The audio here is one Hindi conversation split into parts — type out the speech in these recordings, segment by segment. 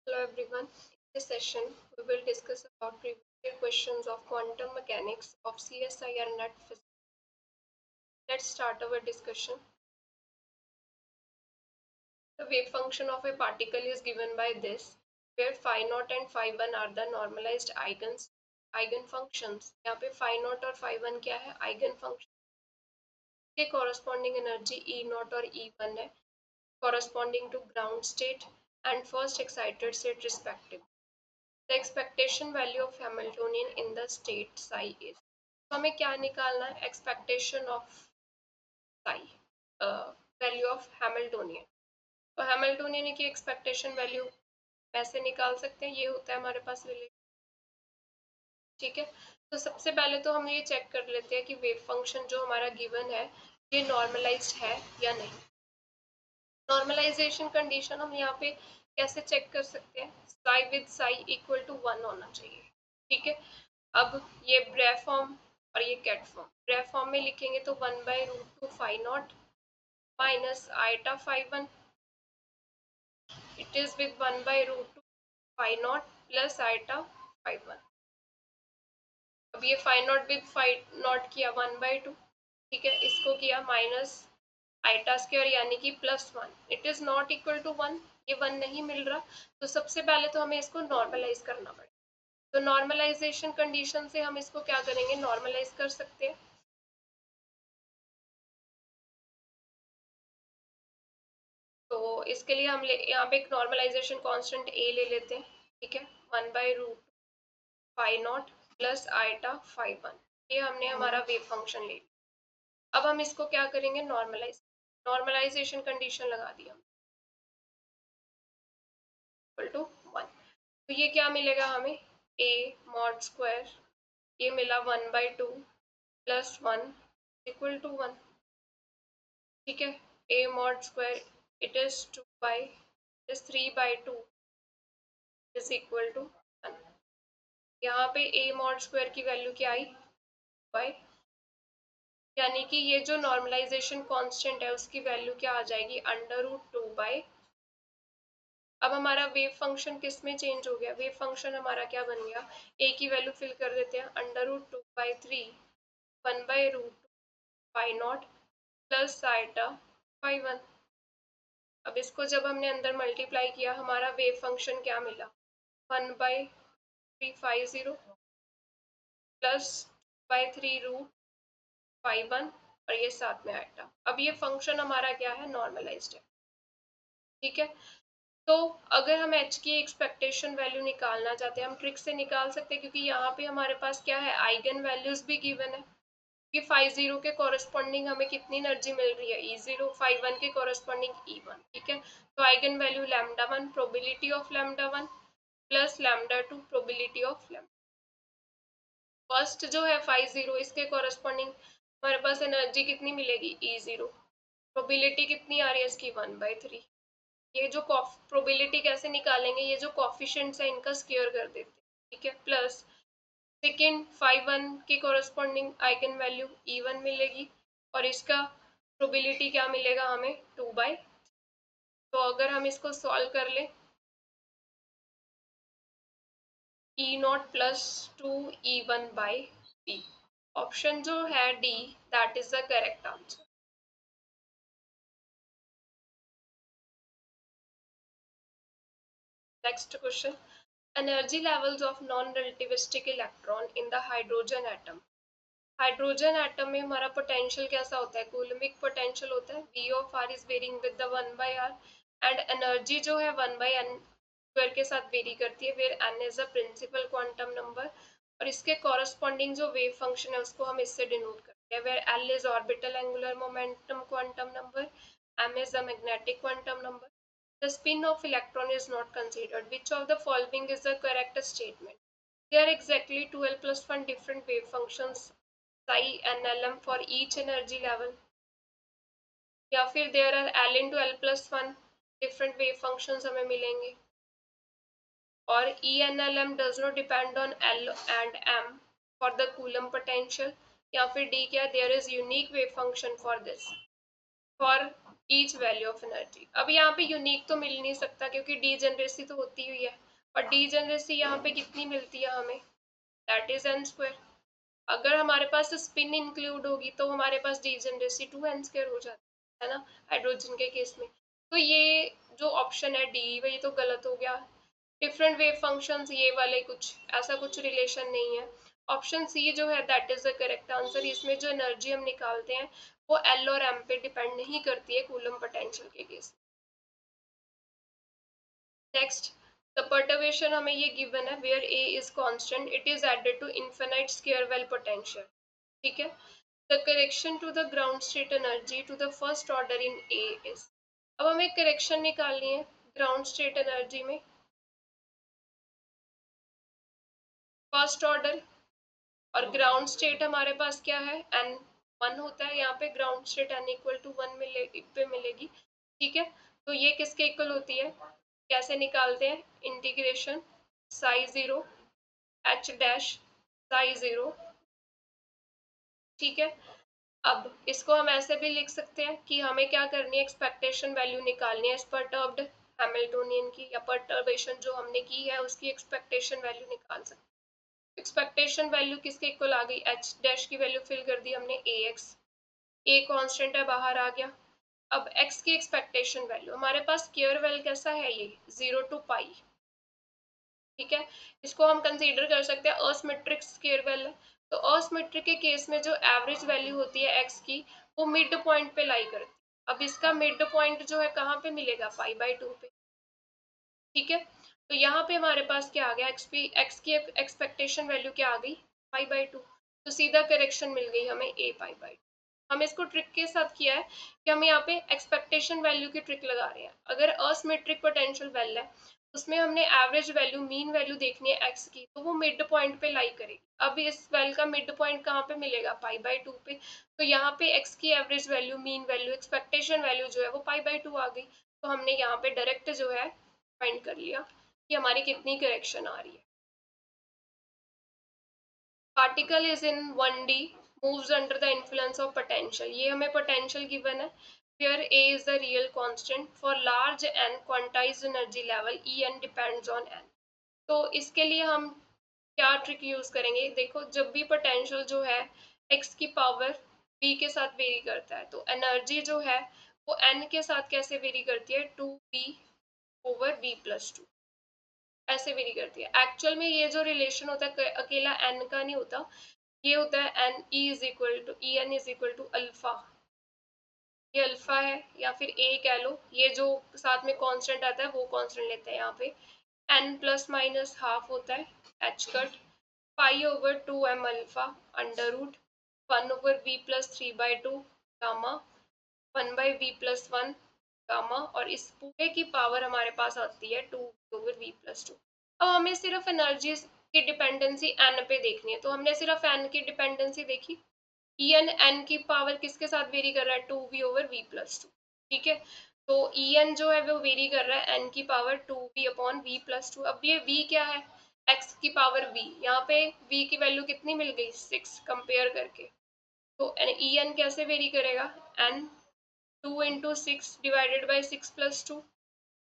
Hello everyone. In this session, we will discuss about previous year questions of quantum mechanics of CSIR NET physics. Let's start our discussion. The wave function of a particle is given by this, where phi naught and phi 1 are the normalized eigenfunctions. यहाँ पे phi naught और phi 1 क्या है? Eigenfunction के corresponding energy E naught और E1 है, corresponding to ground state and first excited state respectively. The expectation value of Hamiltonian in the state psi is. तो हमें क्या निकालना है? Expectation of psi, value of Hamiltonian. तो हैमिल्टोनियन की एक्सपेक्टेशन वैल्यू कैसे निकाल सकते हैं? ये होता है हमारे पास रिलेशन. ठीक है, तो सबसे पहले तो हम ये चेक कर लेते हैं कि वेव फंक्शन जो हमारा गिवन है ये नॉर्मलाइज्ड है या नहीं. नॉर्मलाइजेशन कंडीशन हम यहाँ पे कैसे चेक कर सकते हैं? Psi with psi equal to 1 होना चाहिए. ठीक है, अब ये ब्रेव फॉर्म और ये कैट फॉर्म. ब्रेव फॉर्म में लिखेंगे तो 1/√2 phi naught minus iota phi 1. It is with 1/√2 phi naught plus iota phi 1. अब ये phi naught with phi naught किया 1/2. ठीक है, इसको किया माइनस आइटा स्क्वायर यानी कि +1. It is not equal to 1. ये 1 नहीं मिल रहा, तो सबसे पहले तो हमें इसको नॉर्मलाइज करना पड़ेगा. तो नॉर्मलाइजेशन कंडीशन से हम इसको क्या करेंगे? नॉर्मलाइज कर सकते हैं. तो इसके लिए हम यहाँ पे एक नॉर्मलाइजेशन कांस्टेंट ए ले लेते हैं. ठीक है, 1/√2 phi naught plus iota phi 1. ये हमने हमारा वेव फंक्शन ले लिया. अब हम इसको क्या करेंगे? नॉर्मलाइज. नॉर्मलाइजेशन कंडीशन लगा दिया इक्वल टू 1. तो ये क्या मिलेगा हमें? ए मॉड स्क्वायर, ये मिला 1/2 प्लस 1 इक्वल टू 1. ठीक है, A mod square it is 3/2 is equal to 1. यहाँ पे ए मॉड स्क्वायर की वैल्यू क्या आई? बाई, यानी कि ये जो नॉर्मलाइजेशन कांस्टेंट है उसकी वैल्यू क्या आ जाएगी? √2. अब हमारा वेव फंक्शन किस में चेंज हो गया? वेव फंक्शन हमारा क्या बन गया? ए की वैल्यू फिल कर देते हैं. √2/3 1/√2 phi naught plus iota phi 1. अब इसको जब हमने अंदर मल्टीप्लाई किया हमारा वेव फंक्शन क्या मिला? 1/350 प्लस 2/3√फाई 1 और ये साथ में आइटा. अब ये फंक्शन हमारा क्या है? नॉर्मलाइज्ड है. ठीक है, तो अगर हम h की एक्सपेक्टेशन वैल्यू निकालना चाहते हैं हम ट्रिक से निकाल सकते हैं, क्योंकि यहाँ पे हमारे पास क्या है? आइगन वैल्यूज भी गिवन है कि फाई 0 के कॉरेस्पॉन्डिंग हमें कितनी एनर्जी मिल रही है? E0. फाई 1 के कॉरेस्पॉन्डिंग E1. ठीक है, तो eigenvalue λ1 probability of λ1 plus λ2 probability of λ. First जो है फाई 0 इसके कॉरेस्पॉन्डिंग हमारे पास एनर्जी कितनी मिलेगी? E0. प्रोबेबिलिटी कितनी आ रही है इसकी? 1/3. ये जो प्रोबेबिलिटी कैसे निकालेंगे? ये जो कॉफिशिएंट्स है इनका स्क्वायर कर देते हैं. ठीक है, प्लस सेकेंड फाई 1 के कॉरेस्पॉन्डिंग आइगन वैल्यू E1 मिलेगी और इसका प्रोबेबिलिटी क्या मिलेगा हमें? 2/. तो अगर हम इसको सॉल्व कर ले E0 प्लस 2E1/d. ऑप्शन जो है D, that is the correct answer. Next question. Energy levels of non relativistic electron in the hydrogen atom. Hydrogen atom में हमारा पोटेंशियल कैसा होता है? कूलमिक पोटेंशियल होता है. V of R is varying with the 1/r and energy जो है 1/n स्क्वायर के साथ वेरी करती है, where n is the principal quantum number. और इसके कॉरस्पॉन्डिंग जो वेव फंक्शन है उसको हम इससे डिनोट करते हैं, where L is orbital angular momentum quantum number, m is the magnetic quantum number. The spin of electron is not considered. Which of the following is the correct statement? There are exactly 12 plus 1 different wave functions psi and Lm for each energy level. या फिर there are L into L plus 1 different wave functions हमें मिलेंगे. और E and Lm does not depend on L and M for the Coulomb potential. या फिर D क्या? There is unique wave function for this. For each value of energy. अब यहाँ पे यूनिक तो मिल नहीं सकता क्योंकि डीजेनरेसी तो होती हुई है, और डीजेनरेसी यहाँ पे कितनी मिलती है हमें, दैट इज एन स्क्वायर। अगर हमारे पास स्पिन इंक्लूड होगी तो हमारे पास डीजेनरेसी 2n² हो जाती है ना, हाइड्रोजन के केस में। तो ये जो ऑप्शन है डी, वही तो गलत हो गया। डिफरेंट वेव फंक्शंस ये वाले कुछ ऐसा कुछ रिलेशन नहीं है। ऑप्शन सी जो है that is the correct answer. इसमें जो एनर्जी हम निकालते हैं वो एल और एम पे डिपेंड नहीं करती है कूलम पोटेंशियल के केस। नेक्स्ट, द पर्टर्बेशन हमें ये गिवन है where a is constant it is added to infinite square well potential. ठीक है, the correction to the ground state energy to the first order in a is. अब हमें करेक्शन निकालनी है ग्राउंड स्टेट एनर्जी में फर्स्ट ऑर्डर, और ग्राउंड स्टेट हमारे पास क्या है, एन 1 होता है। यहाँ पे ground state n equal to 1 मिलेगी। ठीक है, तो ये किसके इक्वल होती है, कैसे निकालते हैं, integration Sai zero H dash Sai zero. ठीक है, अब इसको हम ऐसे भी लिख सकते हैं कि हमें क्या करनी है, एक्सपेक्टेशन वैल्यू निकालनी है इस परटर्ब्ड हैमिल्टोनियन की, या परटर्बेशन जो हमने की है उसकी एक्सपेक्टेशन वैल्यू निकाल सकते हैं। एक्सपेक्टेशन वैल्यू किसके इक्वल आ गई, एच डैश की वैल्यू फिल कर दी हमने, ए एक्स, ए कांस्टेंट है बाहर आ गया। अब एक्स की एक्सपेक्टेशन वैल्यू हमारे पास स्क्वायर वेल कैसा है, ये 0 टू पाई। ठीक है, इसको हम कंसीडर कर सकते हैं असिमेट्रिक स्क्वायर वेल है। तो असिमेट्रिक के केस में जो एवरेज वैल्यू होती है एक्स की वो मिड पॉइंट पे लाई करती है। अब इसका मिड पॉइंट जो है कहाँ पे मिलेगा, पाई/2 पे। ठीक है, तो यहाँ पे हमारे पास क्या आ गया, एक्स की एक्सपेक्टेशन वैल्यू क्या आ गई, पाई/2। तो सीधा करेक्शन मिल गई हमें ए पाई/2। हम इसको ट्रिक के साथ किया है कि हम यहाँ पे एक्सपेक्टेशन वैल्यू की ट्रिक लगा रहे हैं। अगर असिमेट्रिक पोटेंशियल वेल है उसमें हमने एवरेज वैल्यू मीन वैल्यू देखनी है एक्स की, तो वो मिड पॉइंट पे लाई करेगी। अब इस वेल का मिड पॉइंट कहाँ पे मिलेगा, पाई/2 पे। तो यहाँ पे एक्स की average value, mean value, expectation value जो है वो पाई/2 आ गई। तो हमने यहाँ पे डायरेक्ट जो है फाइंड कर लिया कि हमारी कितनी करेक्शन आ रही है। Particle is in 1D, moves under the influence of potential. ये हमें पोटेंशियल गिवन है, where A is the real constant for large n quantized energy level En depends on n। तो इसके लिए हम क्या ट्रिक यूज करेंगे, देखो जब भी पोटेंशियल जो है x की पावर v के साथ वेरी करता है तो एनर्जी जो है वो n के साथ कैसे वेरी करती है, 2v/v+2 ऐसे वेरी करती है। एक्चुअल में ये जो रिलेशन होता है अकेला n का नहीं होता, ये होता है n e is equal to e n is equal to alpha. ये अल्फा है या फिर ए कह लो, ये जो साथ में कांस्टेंट आता है वो कांस्टेंट लेते हैं यहाँ पे। एन प्लस माइनस हाफ होता है एच कट, पाई/2m alpha under root 1/v+3/2 gamma 1/v+1 gamma, और इस पूरे की पावर हमारे पास आती है 2v/v+2। अब हमें सिर्फ एनर्जी की डिपेंडेंसी एन पे देखनी है, तो हमने सिर्फ एन की डिपेंडेंसी देखी। एन की पावर किसके साथ वेरी कर रहा है, 2v/v+2। ठीक है, तो En जो है वो वेरी कर रहा है एन की पावर 2v/v+2। अब ये v क्या है, x की पावर v, यहाँ पे v की वैल्यू कितनी मिल गई, 6 कंपेयर करके। तो En कैसे वेरी करेगा, n 2 × 6 डिवाइडेड बाई 6+2।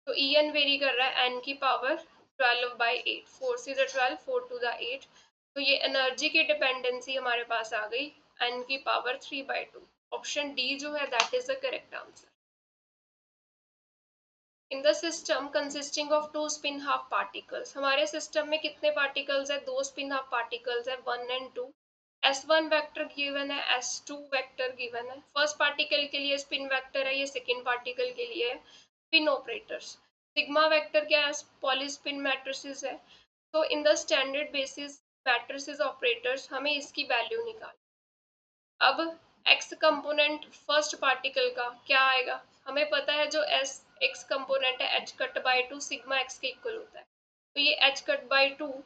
तो En वेरी कर रहा है n की पावर 12/8, 4 से 12, 4 to the 8। तो ये एनर्जी की डिपेंडेंसी हमारे पास आ गई n की पावर 3/2। ऑप्शन डी जो है that is the correct answer. In the system consisting of 2 spin half particles, हमारे सिस्टम में कितने पार्टिकल्स है, 2 स्पिन हाफ पार्टिकल्स है, 1 and 2। S1 वेक्टर गिवन है, S2 वेक्टर गिवन है। फर्स्ट पार्टिकल के लिए स्पिन वेक्टर है, ये सेकेंड पार्टिकल के लिए है स्पिन ऑपरेटर्स। सिग्मा वेक्टर क्या है, पॉलीस्पिन मैट्रिसेस है। तो in the standard basis matrices operators हमें इसकी वैल्यू निकाल। अब एक्स कंपोनेंट फर्स्ट पार्टिकल का क्या आएगा, हमें पता है जो एस एक्स कंपोनेंट है h/2 सिग्मा एक्स के इक्वल होता है। तो ये h/2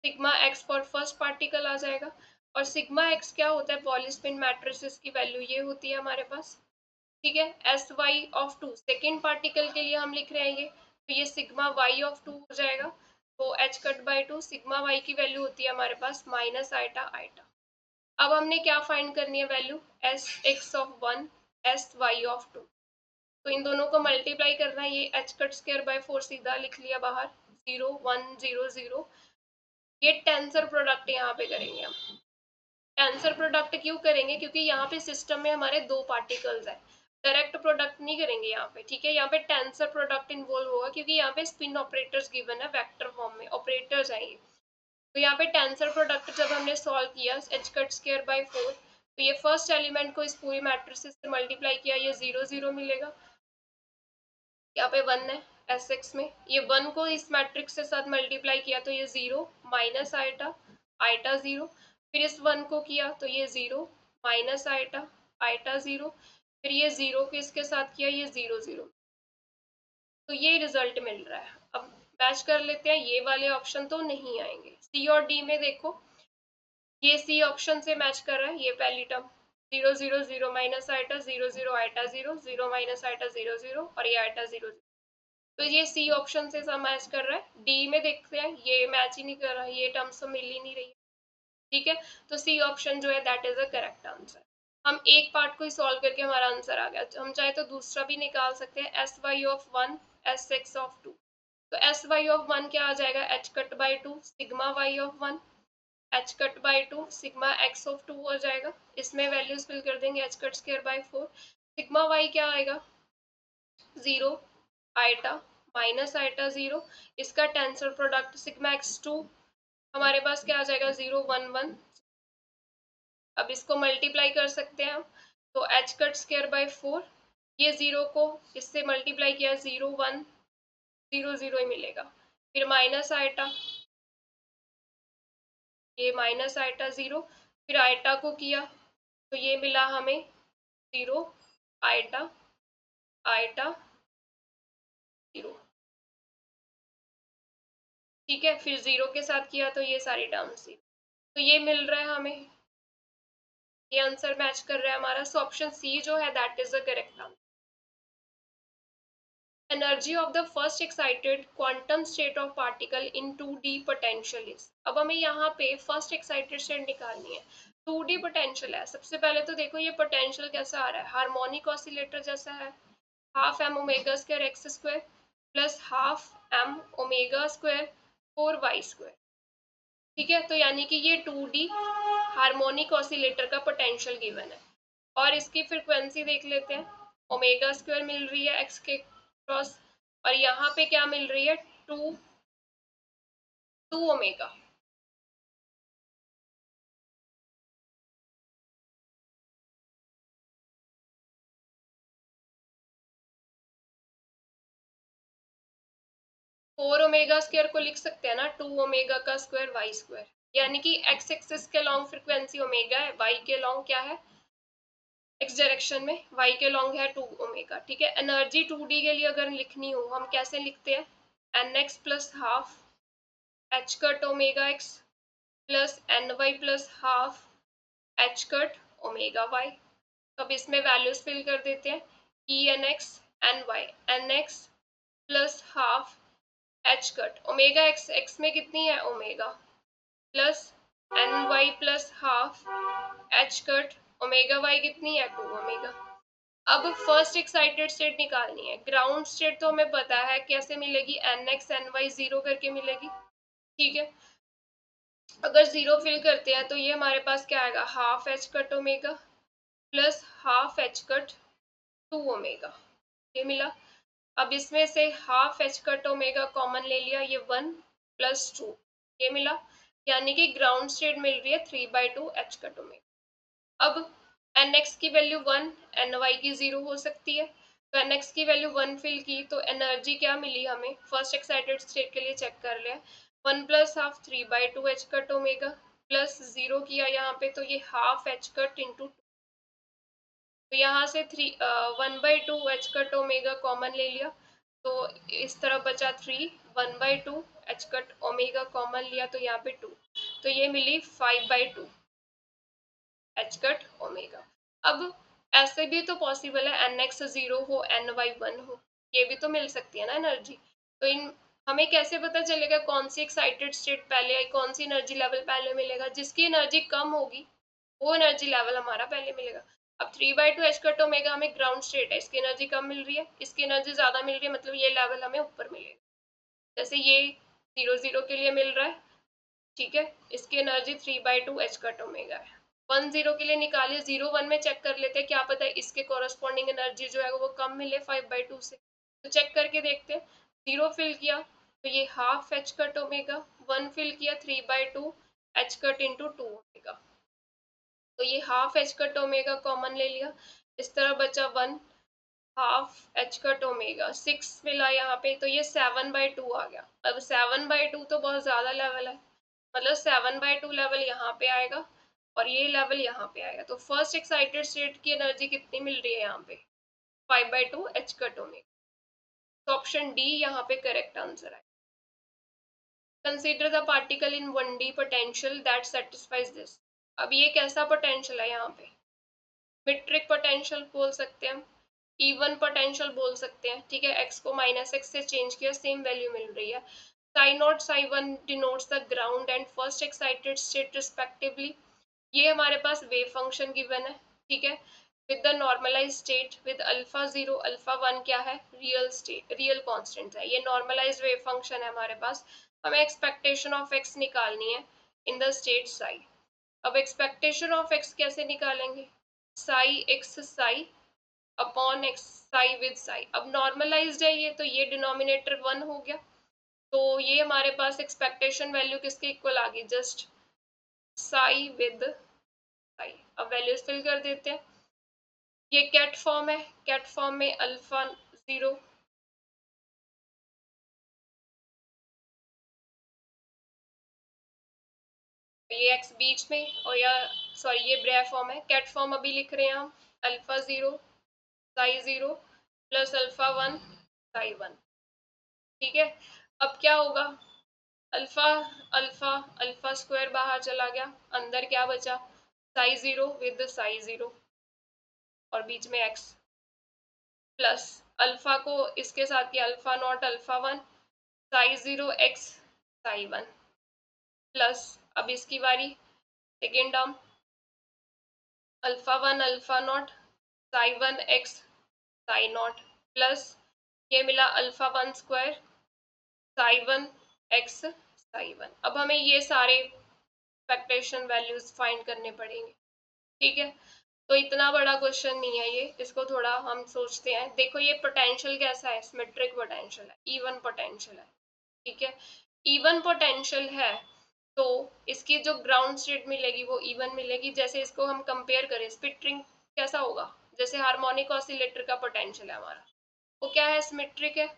sigma X for first particle आ जाएगा। और सिग्मा एक्स क्या होता है, पॉलीस्पिन मैट्रिसेस की वैल्यू ये होती है हमारे पास। ठीक है, SY(2) सेकेंड पार्टिकल के लिए हम लिख रहे हैं ये, तो ये सिग्मा Y(2) हो जाएगा। तो h/2 सिग्मा y की वैल्यू होती है हमारे पास माइनस आइटा आइटा। अब हमने क्या फाइंड करनी है वैल्यू, Sx(1) Sy(2). तो इन दोनों को मल्टीप्लाई करना है, ये h कट स्क्वायर बाय 4 सीधा लिख लिया बाहर, 0 1 0 0। ये टेंसर प्रोडक्ट यहाँ पे करेंगे हम। टेंसर प्रोडक्ट क्यों करेंगे, क्योंकि यहाँ पे सिस्टम में हमारे दो पार्टिकल्स है, डायरेक्ट प्रोडक्ट नहीं करेंगे यहाँ पे, ठीक है। यहाँ पे टेंसर प्रोडक्ट इन्वॉल्व होगा, क्योंकि यहाँ पे स्पिन ऑपरेटर्स गिवन है वेक्टर फॉर्म में, ऑपरेटर्स हैं ये। तो यहाँ पे टेंसर प्रोडक्ट जब हमने सॉल्व किया h कट स्क्वायर बाय 4, तो ये फर्स्ट एलिमेंट को इस पूरी मैट्रिक्स से मल्टीप्लाई किया, ये 0 0 मिलेगा। यहाँ पे 1 है एस एक्स में, ये 1 को इस मैट्रिक्स के साथ मल्टीप्लाई किया तो ये 0 माइनस आइटा आइटा 0, फिर इस 1 को किया तो ये 0 माइनस आइटा आइटा 0, फिर ये 0 को इसके साथ किया, ये 0 0। तो ये रिजल्ट मिल रहा है। अब मैच कर लेते हैं, ये वाले ऑप्शन तो नहीं आएंगे। सी और डी में देखो, ये सी ऑप्शन से मैच कर रहा है, ये पहली term 0 0 0 minus iota 0 0 iota 0 0 minus iota 0 0 और ये आइटा 0 0। तो ये सी ऑप्शन से सब मैच कर रहा है। डी में देखते हैं, ये मैच ही नहीं कर रहा, ये टर्म्स तो मिल ही नहीं रही है, ठीक है। तो सी ऑप्शन जो है that is a correct answer. हम एक पार्ट को ही सॉल्व करके हमारा आंसर आ गया, हम चाहे तो दूसरा भी निकाल सकते हैं, S y of 1 S x of 2। तो एस वाई ऑफ 1 क्या आ जाएगा, h cut by 2 sigma y of 1 h cut by 2 sigma x of 2 हो जाएगा। इसमें वैल्यूज फिल कर देंगे, h cut square by 4 sigma y क्या आएगा 0 आइटा माइनस आइटा 0, इसका टेंसर प्रोडक्ट सिग्मा एक्स 2 हमारे पास क्या आ जाएगा 0 1 1। अब इसको मल्टीप्लाई कर सकते हैं हम, तो एच कट स्क्वायर बाय 4, ये 0 को इससे मल्टीप्लाई किया 0 1 0 0 ही मिलेगा, फिर माइनस आइटा, ये माइनस आइटा 0, फिर आइटा को किया तो ये मिला हमें 0 आइटा आइटा 0, ठीक है। फिर 0 के साथ किया तो ये सारी टर्म्स थी, तो ये मिल रहा है हमें, ये आंसर मैच कर रहा है हमारा। सो ऑप्शन सी जो है that is the correct answer. Energy of the first excited quantum state of particle in 2D potential is. अब हमें यहाँ पे फर्स्ट एक्साइटेड स्टेट निकालनी है, 2D पोटेंशियल है। सबसे पहले तो देखो ये पोटेंशियल कैसा आ रहा है, हार्मोनिक ऑसिलेटर जैसा है, half m omega square x square plus half m omega square 4y square, ठीक है। तो यानी कि ये 2D हार्मोनिक ऑसिलेटर का पोटेंशियल गिवन है, और इसकी फ्रीक्वेंसी देख लेते हैं, ओमेगा स्क्वायर मिल रही है एक्स के क्रॉस, और यहाँ पे क्या मिल रही है 2 ओमेगा। फोर ओमेगा स्क्वायर को लिख सकते हैं ना 2 ओमेगा का स्क्वायर वाई स्क्वायर, यानी कि एक्स एक्सिस के लॉन्ग फ्रीक्वेंसी ओमेगा है, वाई के लॉन्ग क्या है एक्स डायरेक्शन में, वाई के लॉन्ग है 2 ओमेगा, ठीक है। एनर्जी 2D के लिए अगर लिखनी हो हम कैसे लिखते हैं, n x plus half h cut omega x plus n y plus half h cut omega y. तो अब इसमें वैल्यूज फिल कर देते हैं, E n x plus half h cut omega x, x में कितनी है omega plus n y plus half h cut omega y कितनी है 2 ओमेगा। अब फर्स्ट एक्साइटेड स्टेट निकालनी है, ग्राउंड स्टेट तो हमें पता है कैसे मिलेगी, एन एक्स एन वाई 0 करके मिलेगी, ठीक है। अगर 0 फिल करते हैं तो ये हमारे पास क्या आएगा, half h cut omega plus half h cut 2 omega, ये मिला। अब इसमें से half h cut omega common ले लिया, ये 1 प्लस 2 ये मिला, यानी कि ग्राउंड स्टेट मिल रही है 3/2 एच कट ओमेगा। अब एन एक्स की वैल्यू 1 एन वाई की 0 हो सकती है, तो एन एक्स की वैल्यू 1 फिल की तो एनर्जी क्या मिली हमें, फर्स्ट एक्साइटेड स्टेट के लिए चेक कर लिया, 1 plus half 3/2 h cut omega plus 0 किया यहाँ पे तो ये हाफ एच कट इंटू, तो यहाँ से 1/2 एच कट ओमेगा कॉमन ले लिया, तो इस तरह बचा 3 1/2 एच कट ओमेगा कॉमन लिया तो यहाँ पे 2, तो ये मिली 5/2 एच कट ओमेगा। अब ऐसे भी तो पॉसिबल है एन एक्स 0 हो एन वाई 1 हो, ये भी तो मिल सकती है ना एनर्जी। तो इन हमें कैसे पता चलेगा कौन सी एक्साइटेड स्टेट पहले आई, कौन सी एनर्जी लेवल पहले मिलेगा, जिसकी एनर्जी कम होगी वो एनर्जी लेवल हमारा पहले मिलेगा। अब 3/2 एच कट ओमेगा हमें ग्राउंड स्टेट है, इसकी एनर्जी कम मिल रही है, इसकी एनर्जी ज्यादा मिल रही है, मतलब ये लेवल हमें ऊपर मिलेगा। जैसे ये 0 0 के लिए मिल रहा है, ठीक है, इसकी एनर्जी 3/2 एच कट ओमेगा है। 1 0 के लिए निकाले, 0 1 में चेक कर लेते हैं, क्या पता है इसके कॉरस्पॉन्डिंग एनर्जी जो है वो कम मिले 5/2 से, तो चेक करके देखते हैं। 0 फिल किया तो ये half h cut omega, 1 fill किया 3/2 एच कट इंटू 2 ओमेगा, तो ये half h cut omega common ले लिया, इस तरह बचा 1 हाफ एच कट ओमेगा, 6 मिला यहाँ पे, तो ये 7/2 आ गया। अब 7/2 तो बहुत ज्यादा लेवल है, मतलब 7/2 लेवल यहाँ पे आएगा और ये लेवल यहाँ पे आएगा, तो फर्स्ट एक्साइटेड स्टेट की एनर्जी कितनी मिल रही है यहाँ पे, 5/2 एच कट ओमेगा, तो ऑप्शन डी यहाँ पे करेक्ट आंसर है। Consider the particle in 1D potential that satisfies this. अब ये कैसा पोटेंशियल है यहाँ पे, मीट्रिक पोटेंशियल बोल सकते हैं हम, इवन पोटेंशियल बोल सकते हैं, ठीक है, x को -x से चेंज किया, सेम वैल्यू मिल रही है। psi0 psi1 denotes the ground and first excited state respectively. ये हमारे पास वेव फंक्शन गिवन है, ठीक है, with the normalize state with alpha 0 alpha 1 क्या है, रियल स्टेट, रियल कांस्टेंट है, ये नॉर्मलाइज वेव फंक्शन है हमारे पास। हमें एक्सपेक्टेशन ऑफ x निकालनी है इन द स्टेट साई। अब एक्सपेक्टेशन ऑफ x कैसे निकालेंगे, Sai x psi upon x Sai with Sai. अब नॉर्मलाइज्ड है ये, तो ये डिनोमिनेटर 1 हो गया, तो ये हमारे पास एक्सपेक्टेशन वैल्यू किसके इक्वल आ गई, जस्ट साई विद साई। अब वैल्यूज फिल कर देते हैं, ये कैट फॉर्म है, कैट फॉर्म में अल्फा 0, ये एक्स बीच में, और या सॉरी ये ब्रेव फॉर्म है, कैट फॉर्म अभी लिख रहे हैं हम, alpha 0 Sai 0 plus alpha 1 Sai 1, ठीक है। अब क्या होगा, अल्फा अल्फा अल्फा स्क्वायर बाहर चला गया, अंदर क्या बचा, साई 0 विद साई 0 और बीच में एक्स, प्लस अल्फा को इसके साथ किया, alpha not alpha 1 Sai 0 x psi 1, plus अब इसकी बारी, second term alpha 1 alpha not Sai 1 x psi not, plus ये मिला alpha 1 square Sai 1 x psi 1। अब हमें ये सारे एक्सपेक्टेशन वैल्यूज फाइंड करने पड़ेंगे, ठीक है, तो इतना बड़ा क्वेश्चन नहीं है ये, इसको थोड़ा हम सोचते हैं। देखो ये पोटेंशियल कैसा है, सिमेट्रिक पोटेंशियल है, इवन पोटेंशियल है, ठीक है, इवन पोटेंशियल है तो इसकी जो ग्राउंड स्टेट मिलेगी वो इवन मिलेगी। जैसे इसको हम कंपेयर करें, स्प्लिट कैसा होगा, जैसे हार्मोनिक ऑसिलेटर का पोटेंशियल है हमारा, वो क्या है, सिमेट्रिक है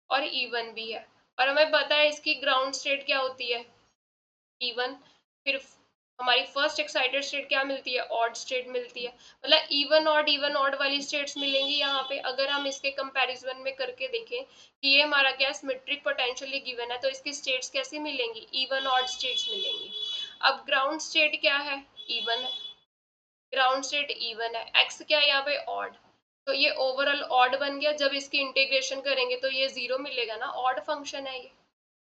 और इवन भी है, और हमें पता है इसकी ग्राउंड स्टेट क्या होती है, इवन। फिर हमारी फर्स्ट एक्साइटेड स्टेट क्या मिलती है, ऑड स्टेट मिलती है, मतलब इवन ऑड वाली स्टेट्स मिलेंगी यहाँ पे। अगर हम इसके कंपैरिजन में करके देखें कि ये हमारा क्या सिमेट्रिक पोटेंशियली गिवन है, तो इसकी स्टेट्स कैसी मिलेंगी, इवन ऑड स्टेट्स मिलेंगी। अब ग्राउंड स्टेट क्या है, इवन है, ग्राउंड स्टेट इवन है, एक्स क्या है यहाँ पे, ऑड, तो ये ओवरऑल ऑड बन गया। जब इसकी इंटीग्रेशन करेंगे तो ये 0 मिलेगा ना, ऑड फंक्शन है ये,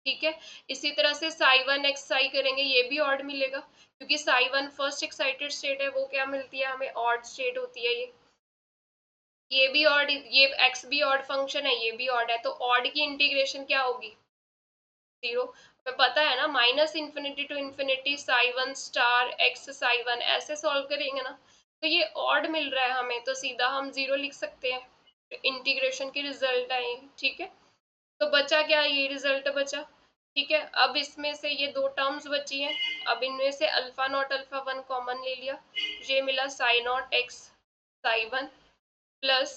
ठीक है। इसी तरह से साई 1 एक्स साई करेंगे, ये भी ऑड मिलेगा, क्योंकि साई 1 फर्स्ट एक्साइटेड स्टेट है, वो क्या मिलती है हमें, ऑड स्टेट होती है ये भी ऑड, ये एक्स भी ऑड फंक्शन है, ये भी ऑड है, तो ऑड की इंटीग्रेशन क्या होगी, 0। हमें पता है ना, -∞ to infinity psi 1 star x psi 1 ऐसे सॉल्व करेंगे ना, तो ये ऑड मिल रहा है हमें, तो सीधा हम 0 लिख सकते हैं, इंटीग्रेशन की रिजल्ट है, ठीक है। तो बचा क्या, ये रिजल्ट बचा, ठीक है। अब इसमें से ये दो टर्म्स बची हैं, अब इनमें से अल्फा नॉट अल्फा 1 कॉमन ले लिया, ये मिला psi naught x psi 1 plus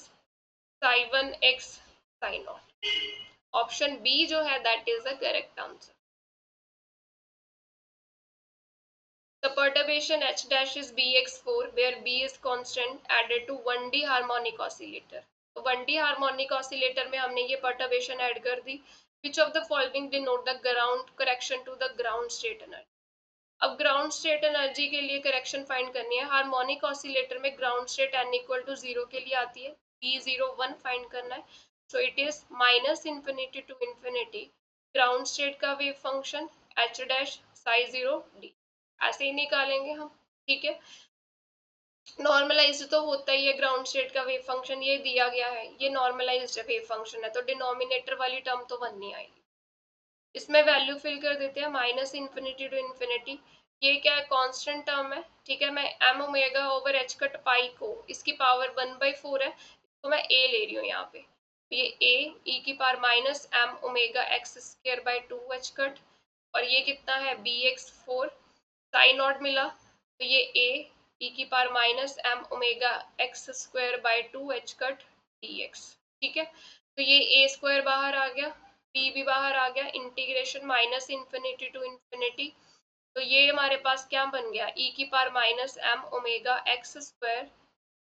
psi 1 x psi naught. Option B जो है that is the correct answer. The perturbation H dash is Bx4 where B is constant added to 1D harmonic oscillator. तो 1D harmonic oscillator में हमने ये perturbation ऐड कर दी। Which of the following denote the ground correction to the ground state energy? अब ग्राउंड स्टेट एनर्जी के लिए करेक्शन फाइंड करनी है। हार्मोनिक ऑसिलेटर में ground state n equal to 0 के लिए आती है, B01 फाइंड करना है, so it is -∞ to infinity ground state का wave function h dash psi 0 d, ऐसे ही निकालेंगे हम, ठीक है। नॉर्मलाइज्ड तो होता ही है ग्राउंड स्टेट का वेव फंक्शन, ये दिया गया है, ये नॉर्मलाइज्ड वेव फंक्शन है, तो डिनोमिनेटर वाली टर्म तो 1 नहीं आएगी। इसमें वैल्यू फिल कर देते हैं, माइनस इन्फिनिटी टू इन्फिनिटी। ये क्या है, कांस्टेंट टर्म है, ठीक है। मैं M omega over H cut pi को, इसकी पावर 1/4 है, तो मैं ए ले रही हूँ यहाँ पे। ये ए ई की power minus m omega x square by 2 h cut, और ये कितना है बी एक्स 4 साइन नॉट मिला, तो ये ए ई की power minus m omega x square by 2 h cut d x, ठीक है। तो ये ए स्क्वायर बाहर आ गया, बी भी बाहर आ गया, integration minus infinity to infinity, तो ये हमारे पास क्या बन गया, ई की power minus m omega x square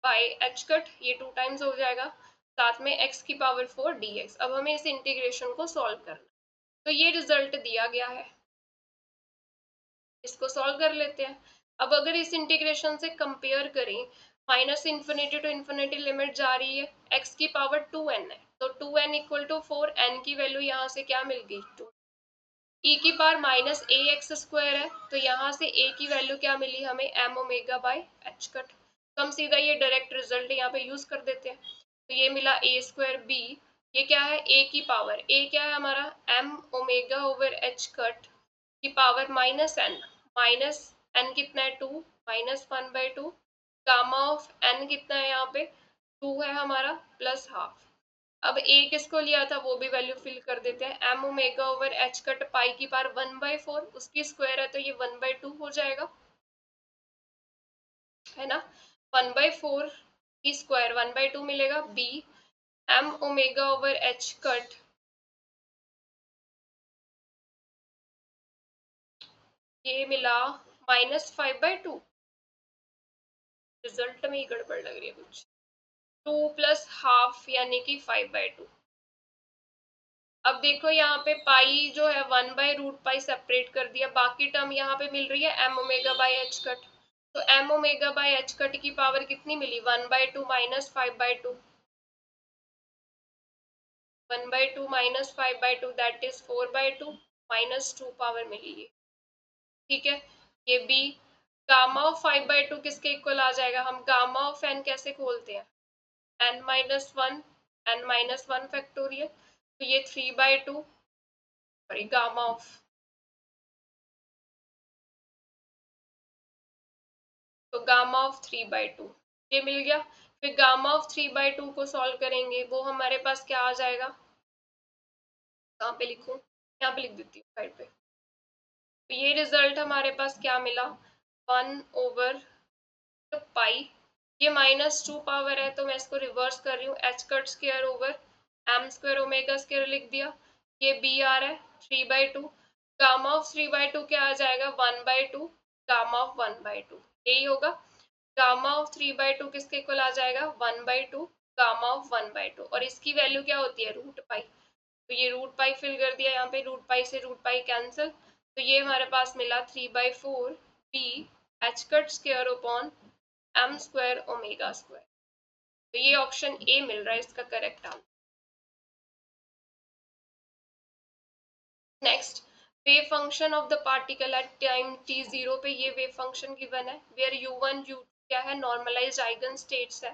by h cut, ये 2 टाइम्स हो जाएगा, साथ में एक्स की पावर 4 डी एक्स। अब हमें इस इंटीग्रेशन को सॉल्व करना, तो ये रिजल्ट दिया गया है, इसको सॉल्व कर लेते हैं। अब अगर इस इंटीग्रेशन से कंपेयर करें, minus infinity to infinity limit जा रही है, x की पावर 2n है, तो 2n इक्वल टू 4, n की वैल्यू यहाँ से क्या मिल गई 2, e की पावर माइनस ए एक्स स्क्वायर है, तो यहाँ से a की वैल्यू क्या मिली हमें m omega by H cut, तो हम सीधा ये डायरेक्ट रिजल्ट यहाँ पे यूज कर देते हैं, तो ये मिला ए स्क्वायर बी, ये क्या है a की पावर, a क्या है हमारा m omega over H cut की पावर माइनस एन कितना है 2, -1/2, गामा ऑफ एन कितना है यहाँ पे 2 है हमारा, प्लस हाफ। अब ए किसको लिया था वो भी वैल्यू फिल कर देते हैं, M omega over H cut pi की पावर 1/4, उसकी स्क्वायर है तो ये 1/2 हो जाएगा, है ना। 1/4 की स्क्वायर 1/2 मिलेगा, b m omega over H cut, ये मिला -5/2, रिजल्ट में ही गड़बड़ लग रही है कुछ, 2 प्लस हाफ यानी कि 5/2। अब देखो यहाँ पे पाई जो है 1/√पाई सेपरेट कर दिया, बाकी टर्म यहाँ पे मिल रही है M omega by H cut, तो M omega by H cut की पावर कितनी मिली 1/2 minus 5/2, 1/2 minus 5/2 that is 4/2, -2 power मिली है, ठीक है। ये बी गामा ऑफ 5/2 किसके इक्वल आ जाएगा, हम गामा ऑफ एन कैसे खोलते हैं, n-1, n-1 फैक्टोरियल, तो ये 3/2, सॉरी गामा ऑफ, तो गामा ऑफ 3/2 ये मिल गया। फिर गामा ऑफ 3/2 को सॉल्व करेंगे, वो हमारे पास क्या आ जाएगा, कहाँ पे लिखूं, यहाँ पे लिख देती हूँ साइड पे, तो ये रिजल्ट हमारे पास क्या मिला 1/पाई, ये -2 पावर है तो मैं इसको रिवर्स कर रही हूँ, h cut square over m square omega square लिख दिया, ये बी आ रहा है 3/2, गामा ऑफ 3/2 क्या आ जाएगा 1/2, गामा ऑफ 1/2 यही होगा, गामा ऑफ 3/2 किसके इक्वल आ जाएगा 1/2, गामा ऑफ 1/2, और इसकी वैल्यू क्या होती है √पाई, तो ये √पाई फिल कर दिया यहाँ पे, √पाई से √पाई कैंसिल, तो ये हमारे पास मिला 3/4 b h cut square upon m square omega square, तो ये ऑप्शन ए मिल रहा है इसका correct answer. Next, wave function of the particle at time t0 पे ये वेव फंक्शन गिवन है, वेयर u1 u2 क्या है नॉर्मलाइज्ड आइगन स्टेट्स है,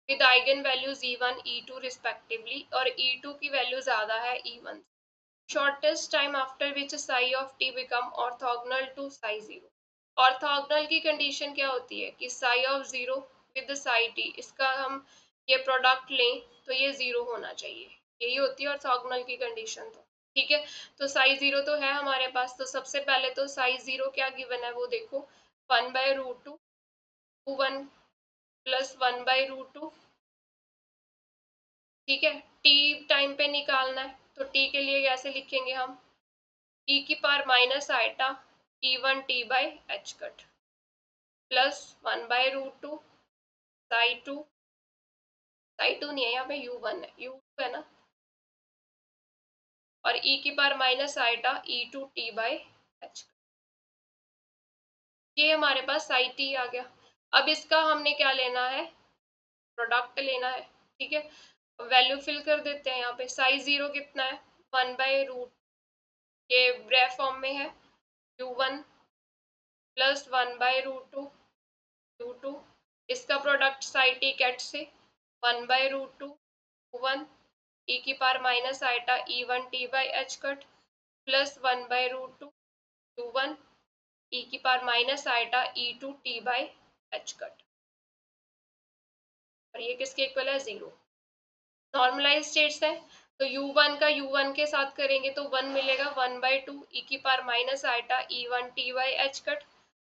with eigen values e1 e2 respectively, और e2 की वैल्यू ज्यादा है e1, shortest time after which psi of t become orthogonal to Sai 0। Orthogonal की कंडीशन क्या होती है कि sigh of 0 with Sai t, इसका हम ये प्रोडक्ट लें तो ये 0 होना चाहिए, यही होती है ऑर्थोगोनल की कंडीशन, तो ठीक है। तो साई 0 तो है हमारे पास, तो सबसे पहले तो साई 0 क्या गिवन है वो देखो, 1/√2, 1 प्लस 1/√2, ठीक है। t टाइम पे निकालना है, तो t के लिए कैसे लिखेंगे हम, e की power minus iota e1t/h cut plus 1/√2 psi 2 नहीं है यहाँ पे u1 है, u2 है ना, और e की पावर माइनस आइटा e2t/h, ये हमारे पास साई t आ गया। अब इसका हमने क्या लेना है, प्रोडक्ट लेना है, ठीक है। वैल्यू फिल कर देते हैं यहाँ पे, साई 0 कितना है 1/√, ये ब्रेव फॉर्म में है u1 प्लस 1/√2 u2 इसका प्रोडक्ट साइड टी कैट से 1/√2 1 e की power minus iota E1t/h cut plus 1/√2 1 e की power minus iota E2t/h cut, और ये किसके इक्वल है 0। नॉर्मलाइज स्टेट्स है तो u1 का u1 के साथ करेंगे तो 1 मिलेगा 1/2 e की power minus iota E1t/h cut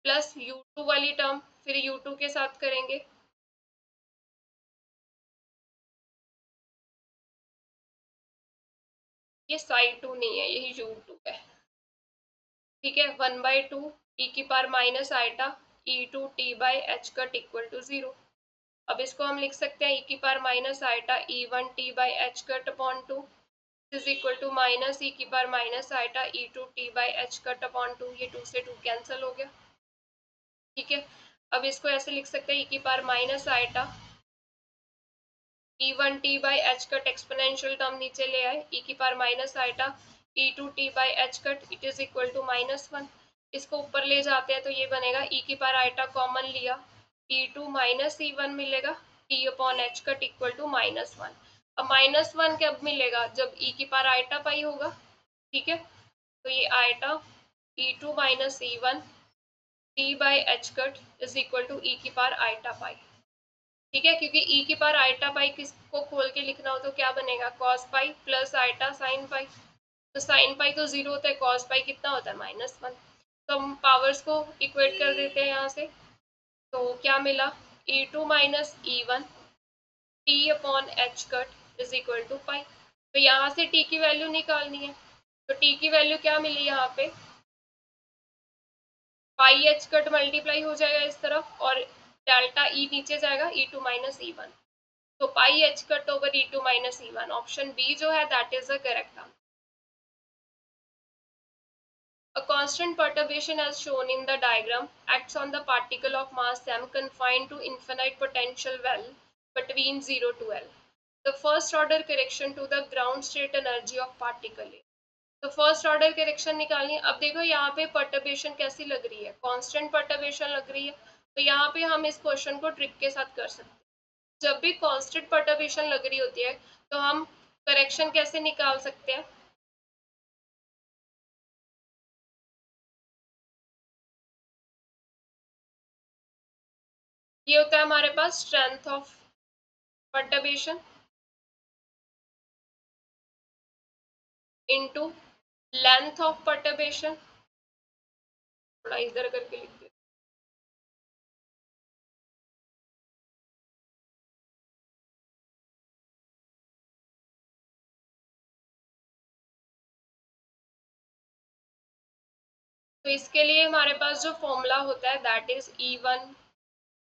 plus u2 वाली टर्म फिर u2 के साथ करेंगे, ये साइड 2 नहीं है, यही u2 है, ठीक है। 1/2 e की power minus iota E2t/h cut equal to 0। अब इसको हम लिख सकते हैं e की power minus iota E1t/h cut upon 2 is equal to minus e की power minus iota E2t/h cut upon 2, ये 2 से 2 कैंसिल हो गया, ठीक है। अब इसको ऐसे लिख सकते हैं e की power minus iota E1t/h cut exponential term नीचे ले आए e की power minus iota E2t/h cut it is equal to -1, इसको ऊपर ले जाते हैं तो ये बनेगा e की पावर आइटा कॉमन लिया E2 माइनस E1 मिलेगा t upon h cut equal to -1। अब -1 कब मिलेगा, जब e की पावर आइटा पाई होगा, ठीक है। तो ये iota E2 minus E1 t/h cut is equal to e की पावर आइटा पाई, ठीक है। क्योंकि e की पावर आइटा पाई किसको खोल के लिखना हो तो क्या बनेगा cos pi plus iota sine pi, तो साइन पाई तो 0 होता है, कॉस पाई कितना होता है -1। तो हम पावर्स को इक्वेट कर देते हैं यहाँ से, तो क्या मिला E2 minus E1 t upon h cut is equal to pi. तो यहाँ से t की वैल्यू निकालनी है, तो t की वैल्यू क्या मिली यहाँ पे पाई h कट मल्टीप्लाई हो जाएगा इस तरफ और डेल्टा e नीचे जाएगा E2 माइनस E1, तो pi h cut over E2 minus E1, option B जो है that is the correct answer. A constant perturbation as shown in the diagram acts on the particle of mass m confined to infinite potential well between 0 to L. The first order correction to the ground state energy of particle is, तो फर्स्ट ऑर्डर करेक्शन निकालनी है। अब देखो यहाँ पे परटर्बेशन कैसी लग रही है, कांस्टेंट परटर्बेशन लग रही है, तो यहाँ पे हम इस क्वेश्चन को ट्रिक के साथ कर सकते हैं। जब भी कांस्टेंट परटर्बेशन लग रही होती है तो हम करेक्शन कैसे निकाल सकते हैं, ये होता है हमारे पास strength of perturbation into length of perturbation, थोड़ा इधर करके लिख दे, तो इसके लिए हमारे पास जो फॉर्मूला होता है दैट इज E1,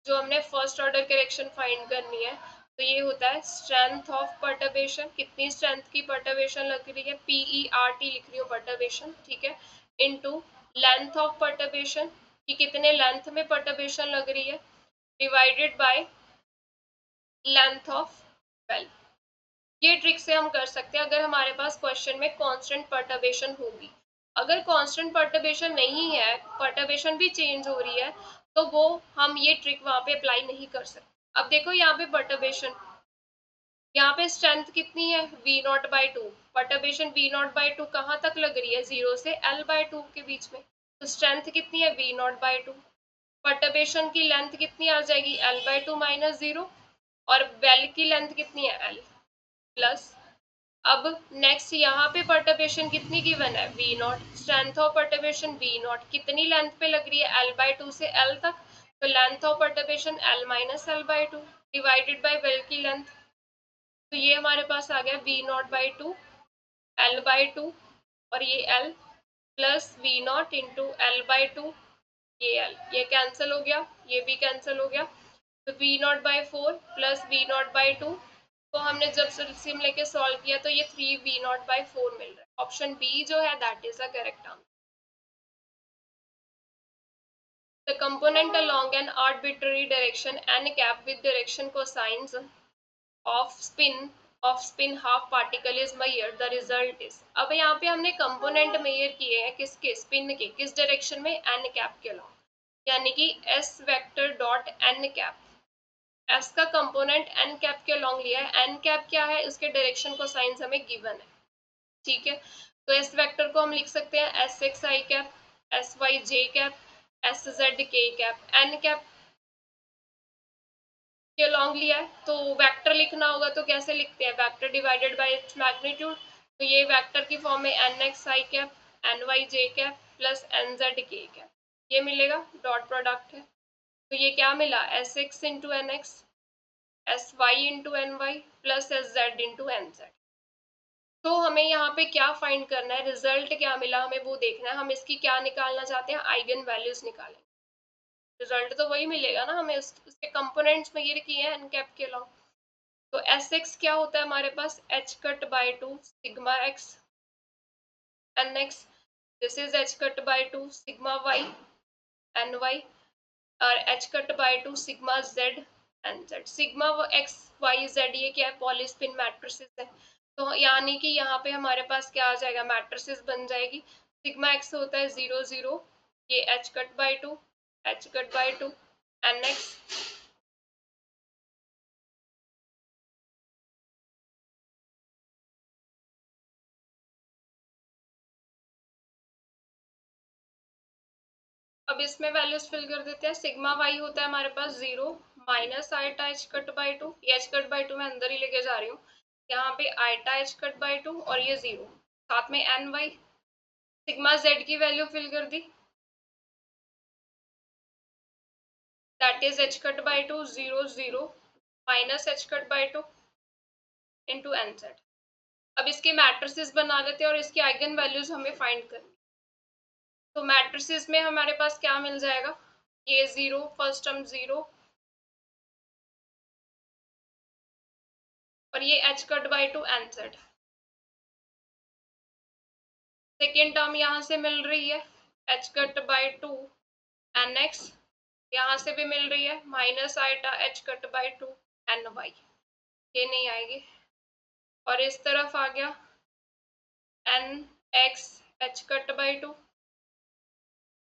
जो हमने फर्स्ट ऑर्डर करेक्शन फाइंड करनी है तो ये होता है स्ट्रेंथ ऑफ परटर्बेशन, कितनी स्ट्रेंथ की परटर्बेशन लग रही है PERT लिख रही हो परटर्बेशन, ठीक है, इनटू लेंथ ऑफ परटर्बेशन कि कितने लेंथ में परटर्बेशन लग रही है divided by length of well. ये ट्रिक से हम कर सकते हैं अगर हमारे पास क्वेश्चन में कांस्टेंट परटर्बेशन होगी। अगर कांस्टेंट परटर्बेशन नहीं है, परटर्बेशन भी चेंज हो रही है, तो वो हम ये ट्रिक वहां पे अप्लाई नहीं कर सकते। अब देखो यहाँ पे परटर्बेशन, यहाँ पे स्ट्रेंथ कितनी है V0/2, परटर्बेशन V0/2 कहाँ तक लग रही है 0 से L/2 के बीच में, तो स्ट्रेंथ कितनी है V0/2, परटर्बेशन की लेंथ कितनी आ जाएगी L/2 माइनस 0, और वेल की लेंथ कितनी है L प्लस। अब नेक्स्ट यहाँ पे परटर्बेशन कितनी गिवन है V0, strength of perturbation V0 कितनी लेंथ पे लग रही है L/2 से L तक, तो length of perturbation L minus L/2 divided by well की लेंथ, तो ये हमारे पास आ गया V0/2 L/2 और ये L plus V0 into L/2, ये L, ये कैंसिल हो गया, ये भी कैंसिल हो गया, तो V0/4 प्लस V0/2 को हमने जब एलसीएम लेके सॉल्व किया तो ये 3V0/4 मिल रहा है, ऑप्शन बी जो है that is the correct answer. The component along an arbitrary direction n cap with direction cosines of spin half particle is measured, the result is। अब यहाँ पे हमने कंपोनेंट मेजर किए हैं किसके, स्पिन के, किस डायरेक्शन में n कैप के अलॉन्ग, यानी कि s vector dot n cap S का कंपोनेंट एन कैप के अलॉन्ग लिया है। एन कैप क्या है, उसके डायरेक्शन को साइंस हमें गिवन है, ठीक है। तो इस वेक्टर को हम लिख सकते हैं S x i cap, S Y j cap, S Z k cap. N cap के लॉन्ग लिया है, तो वेक्टर लिखना होगा तो कैसे लिखते हैं, vector divided by its magnitude. तो ये वेक्टर की फॉर्म में n x i cap, n y j cap plus n z k cap, ये मिलेगा, डॉट प्रोडक्ट है। तो ये क्या मिला, S x into n x, S y into n y plus S z into N z. तो हमें यहाँ पे क्या फाइंड करना है, रिजल्ट क्या मिला हमें वो देखना है। हम इसकी क्या निकालना चाहते हैं, आइगन वैल्यूज निकालें। रिजल्ट तो वही मिलेगा ना हमें, उसके कंपोनेंट्स में ये किए हैं एन कैप के लॉन्ग। तो एस एक्स क्या होता है हमारे पास, H cut by two sigma X N X, this is H cut by two sigma Y N Y, और H cut by two sigma Z N Z. Sigma X Y Z ये क्या है, पॉलीस्पिन मैट्रिसेस है। तो यानी कि यहाँ पे हमारे पास क्या आ जाएगा, मैट्रिसेस बन जाएगी। सिग्मा एक्स होता है 0 0, ये H cut by two, h cut by two n x. अब इसमें वैल्यूज फिल कर देते हैं। सिग्मा वाई होता है हमारे पास 0 minus iota H cut by two, ये एच कट बाई टू मैं अंदर ही लेके जा रही हूँ, यहाँ पे eta H cut by two और ये 0, साथ में एन वाई। सिग्मा जेड की वैल्यू फिल कर दी, that is H cut by two 0 0 minus H cut by two into N Z. अब इसके मैट्रिसेस बना लेते हैं और इसकी आइगन वैल्यूज हमें फाइंड करनी। तो मैट्रिसेस में हमारे पास क्या मिल जाएगा, ये 0, फर्स्ट टर्म 0 और ये H cut by two n z. Second term यहाँ से मिल रही है H cut by two n x, यहाँ से भी मिल रही है minus iota H cut by two n y, ये नहीं आएगी। और इस तरफ आ गया n x h cut by two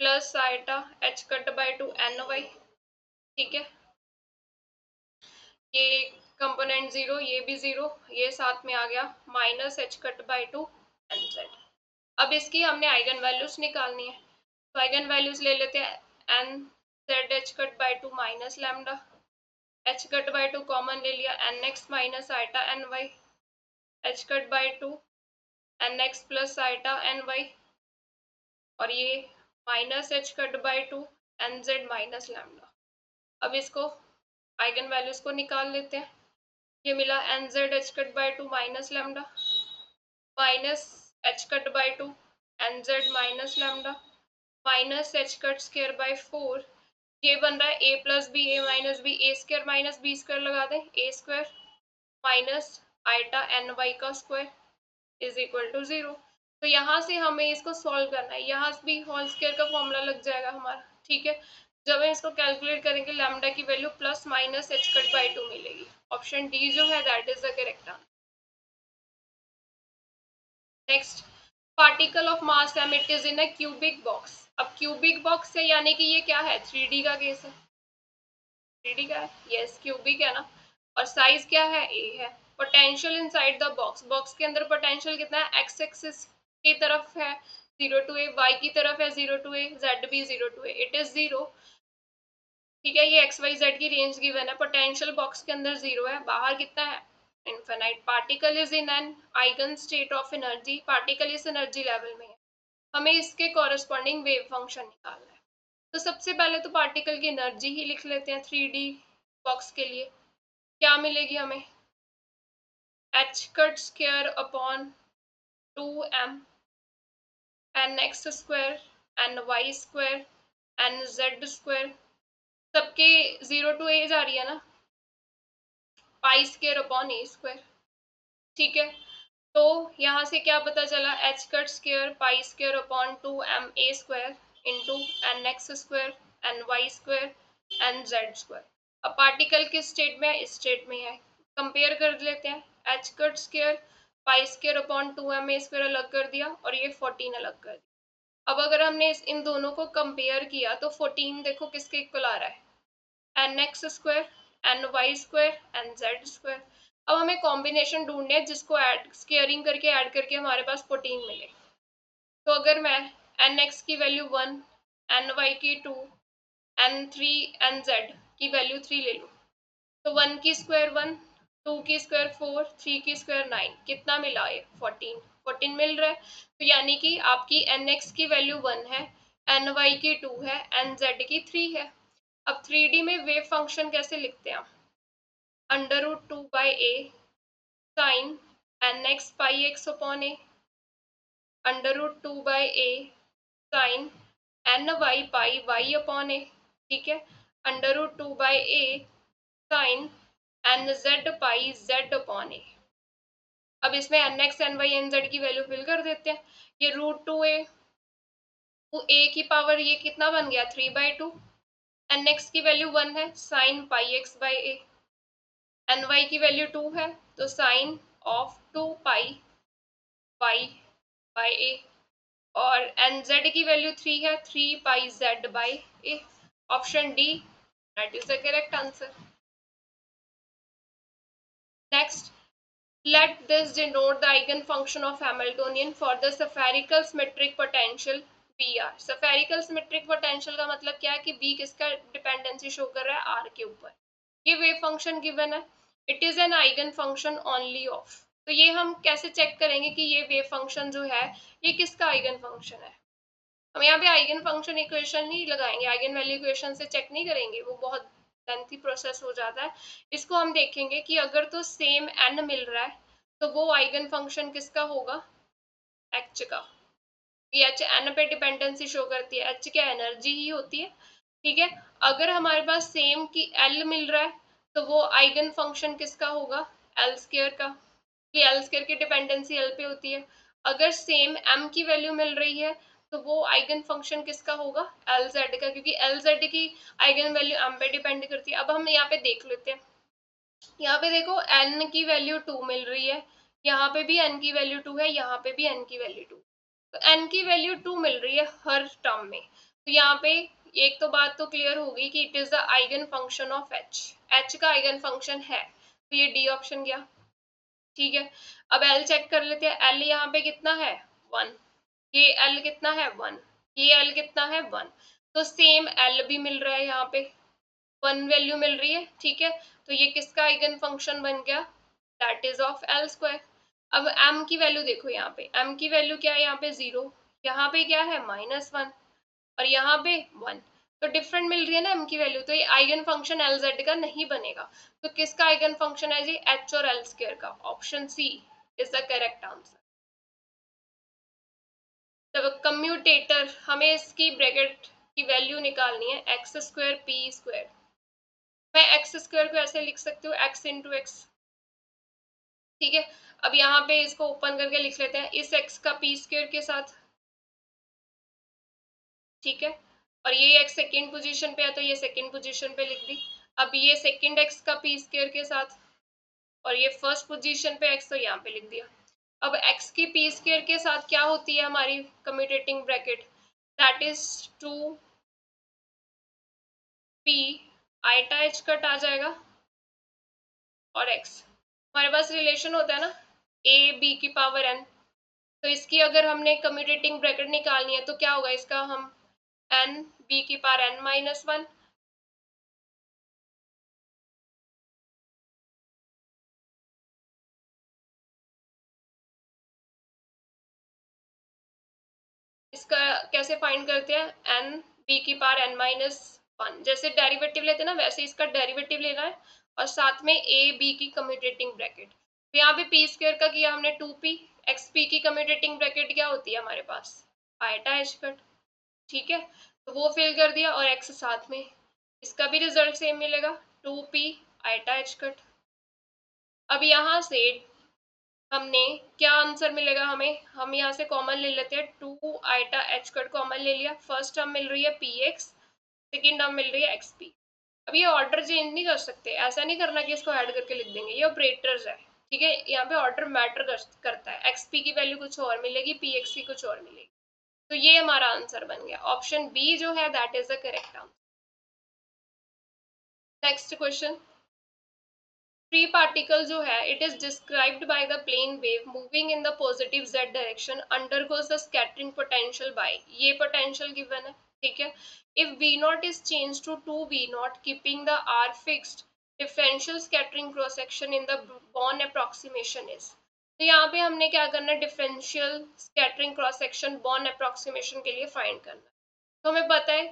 plus iota H cut by two n y, ठीक है। ये कंपोनेंट 0, ये भी 0, ये साथ में आ गया minus H cut by two n Z. अब इसकी हमने आइगन वैल्यूज निकालनी है, तो आइगन वैल्यूज ले लेते हैं। N z h cut by two minus lambda, h cut by two common ले लिया, n x minus iota n y, h cut by two n x plus iota n Y, और ये minus H cut by two n z minus lambda. अब इसको आइगन वैल्यूज को निकाल लेते हैं। ये मिला n z h cut by two minus lambda minus H cut by two n z minus lambda minus H cut square by 4, ये बन रहा है a plus b a minus b, a square minus b square लगा दें, a square minus iota n y का स्क्वायर इज इक्वल टू 0। तो यहाँ से हमें इसको सॉल्व करना है, यहाँ भी होल स्क्वायर का फॉर्मूला लग जाएगा हमारा, ठीक है। जब हम इसको कैलकुलेट करेंगे लैम्डा की value plus minus H cut by two मिलेगी। ऑप्शन डी जो है that is the correct answer. Next, particle of mass M, it is in a cubic box. अब क्यूबिक बॉक्स है यानी कि ये क्या है, 3D का केस है। 3D का है, यस क्यूबिक है ना, और साइज क्या है, ए है। Potential inside the box, box के अंदर पोटेंशियल कितना है, एक्स एक्सिस की तरफ है 0 to a, वाई की तरफ है 0 to a, जेड भी 0 to a, इट इज 0, ठीक है। ये एक्स वाई जेड की रेंज गिवन है, पोटेंशियल बॉक्स के अंदर 0 है, बाहर कितना है, infinite. Particle is in an eigen state of energy, particle इस एनर्जी लेवल में है। हमें इसके कॉरेस्पॉन्डिंग वेव फंक्शन निकालना है। तो सबसे पहले तो पार्टिकल की एनर्जी ही लिख लेते हैं 3D बॉक्स के लिए। क्या मिलेगी हमें, h cut square upon 2m n x square N Y square N Z square, सबके 0 to a जा रही है ना, pi square upon a square, ठीक है। तो यहाँ से क्या पता चला, h cut square pi square upon 2m a square into n x square N Y square N Z square. अब पार्टिकल किस स्टेट में है, इस स्टेट में है। कंपेयर कर लेते हैं, H cut square pi square upon 2m a square अलग कर दिया और ये 14 अलग कर दिया। अब अगर हमने इन दोनों को कंपेयर किया तो 14 देखो किसके इक्वल आ रहा है, N x square N Y square N Z square. अब हमें कॉम्बिनेशन ढूंढने हैं जिसको ऐड स्क्वेयरिंग करके ऐड करके हमारे पास 14 मिले। तो अगर मैं एन एक्स की वैल्यू 1, एन वाई की 2, एन 3, एन जेड की वैल्यू 3 ले लूँ, तो 1 की स्क्वायर 1, 2 की स्क्वायर 4, 3 की स्क्वायर 9, कितना मिला है 14, 14 मिल रहा है। तो यानी कि आपकी एन एक्स की वैल्यू 1 है, एन वाई की 2 है, एन जेड की 3 है। अब 3D में वेव फंक्शन कैसे लिखते हैं? Under root 2 by a sine n x pi x upon a, under root 2 by a sine n y pi y upon a, ठीक है, under root 2 by a sine n z pi z upon a. अब इसमें n x n y n z की वैल्यू फिल कर देते हैं। ये रूट 2 ए, वो ए की पावर ये कितना बन गया 3/2, एन एक्स की वैल्यू 1 है, sine pi x by a, n y की वैल्यू 2 है, तो sine of 2 pi y by a, और एन जेड की वैल्यू 3 है, 3 pi z by a. Option D that is the correct answer. Next, let this denote the eigenfunction of Hamiltonian for the spherical symmetric potential VR। spherical symmetric potential का मतलब क्या है कि B किसका डिपेंडेंसी शो कर रहा है R के ऊपर। ये वेव फंक्शन गिवन है, it is an eigen function only of. तो ये हम कैसे चेक करेंगे कि ये वेव फंक्शन जो है ये किसका आइगन फंक्शन है? हम यहाँ पे आइगन फंक्शन इक्वेशन नहीं लगाएंगे, आइगन वैल्यू इक्वेशन से चेक नहीं करेंगे, वो बहुत लेंथी प्रोसेस हो जाता है। इसको हम देखेंगे कि अगर तो सेम n मिल रहा है तो वो आइगन फंक्शन किसका होगा? एच का। ये एच एन पे डिपेंडेंसी शो करती है, एच क्या एनर्जी ही होती है, ठीक है। अगर हमारे पास सेम की एल मिल रहा है तो वो आइगन फंक्शन किसका होगा? एल स्क्वायर का, कि एल स्क्वायर की डिपेंडेंसी एल पे होती है। अगर सेम एम की वैल्यू मिल रही है तो वो आइगन फंक्शन किसका होगा? एल जेड का, क्योंकि एल जेड की आइगन वैल्यू एम पे डिपेंड करती है। अब हम यहाँ पे देख लेते हैं, यहाँ पे देखो n की वैल्यू 2 मिल रही है, यहाँ पे भी n की वैल्यू 2 है, यहाँ पे भी n की वैल्यू 2। तो n की वैल्यू 2 मिल रही है हर टर्म में, तो यहाँ पे एक तो बात तो क्लियर हो गई कि it is the eigen function of h, h का आइगन फंक्शन है, तो ये डी ऑप्शन गया, ठीक है। अब l चेक कर लेते हैं, l यहाँ पे कितना है 1, ये l कितना है 1, ये l कितना है 1, तो सेम l भी मिल रहा है, यहाँ पे 1 वैल्यू मिल रही है, ठीक है। तो ये किसका आइगन फंक्शन बन गया? That is of L square. अब m की वैल्यू देखो, यहाँ पे m की वैल्यू क्या है? यहाँ पे 0, यहाँ पे क्या है -1, और यहाँ पे 1, तो डिफरेंट मिल रही है ना m की वैल्यू, तो ये आइगन फंक्शन एल जेड का नहीं बनेगा। तो किसका आइगन फंक्शन है जी? h और एल स्क्वायर का। Option C is the correct answer. तब कम्यूटेटर, हमें इसकी ब्रैकेट की वैल्यू निकालनी है, एक्स स्क्वायर पी स्क्वायर। मैं एक्स स्क्वायर को ऐसे लिख सकती हूँ x इंटू एक्स, ठीक है। अब यहाँ पे इसको ओपन करके लिख लेते हैं, इस x का पी स्क्वायर के साथ, ठीक है। और ये x सेकेंड पोजीशन पे है तो ये सेकेंड पोजीशन पे लिख दी। अब ये सेकेंड x का पी स्क्वायर के साथ, और ये फर्स्ट पोजीशन पे x, तो यहाँ पे लिख दिया। अब x की पी स्क्वायर के साथ क्या होती है हमारी commutating bracket? That is 2p eta h cut आ जाएगा, और x हमारे पास रिलेशन होता है ना a b की पावर n, तो इसकी अगर हमने कम्यूटेटिंग ब्रैकेट निकालनी है तो क्या होगा इसका? हम n b की पावर n-1, इसका कैसे फाइंड करते हैं? n b की पावर n-1, जैसे डेरिवेटिव लेते हैं ना वैसे इसका डेरिवेटिव लेना है, और साथ में a b की कम्यूटेटिंग ब्रैकेट। तो यहाँ पे p स्क्वायर का किया हमने 2p, x p की कम्यूटेटिंग ब्रैकेट क्या होती है हमारे पास? आयटा h कट, ठीक है। तो वो फिल कर दिया, और x साथ में, इसका भी रिजल्ट सेम मिलेगा 2p आयटा h कट। अब यहाँ से हमने क्या आंसर मिलेगा हमें? हम यहाँ से कॉमन ले लेते हैं, 2 आइटा एच कट कॉमन ले लिया, फर्स्ट टर्म मिल रही है पी एक्स, सेकेंड टर्म मिल रही है एक्स पी। अब ये ऑर्डर चेंज नहीं कर सकते, ऐसा नहीं करना कि इसको ऐड करके लिख देंगे, ये ऑपरेटर्स है, ठीक है। यहाँ पे ऑर्डर मैटर करता है, एक्स पी की वैल्यू कुछ और मिलेगी, पी एक्स की कुछ और मिलेगी। तो ये हमारा आंसर बन गया, ऑप्शन बी जो है that is the correct answer. Next question, free particle जो है it is described by the plane wave moving in the positive Z direction undergoes the scattering potential by, ये पोटेंशियल गिवन है, ठीक है। If V nought is change to 2 V nought keeping the R fixed, differential scattering cross section in the Born approximation is, तो यहाँ पे हमने क्या करना है, differential scattering cross section born approximation के लिए फाइंड करना है। तो हमें पता है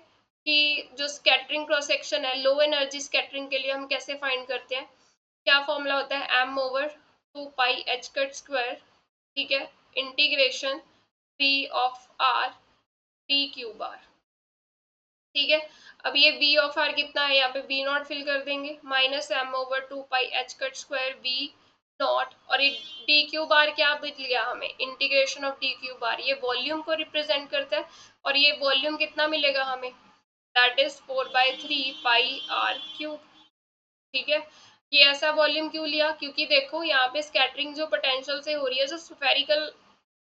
कि जो स्कैटरिंग क्रॉस सेक्शन है लो एनर्जी स्कैटरिंग के लिए हम कैसे फाइंड करते हैं, क्या फॉर्मूला होता है, m ओवर 2 पाई h कट स्क्वायर, ठीक है, integration v of r t cube r, ठीक है। अब ये v ऑफ r कितना है, यहाँ पे v नॉट फिल कर देंगे, minus m over 2 pi h cut square v not, और ये d क्यूब r क्या मिल गया हमें, integration of d cube r, ये वॉल्यूम को रिप्रेजेंट करता है, और ये वॉल्यूम कितना मिलेगा हमें, that is 4/3 pi r cube, ठीक है। ये ऐसा वॉल्यूम क्यों लिया, क्योंकि देखो यहाँ पे स्कैटरिंग जो पोटेंशियल से हो रही है, जो स्फेरिकल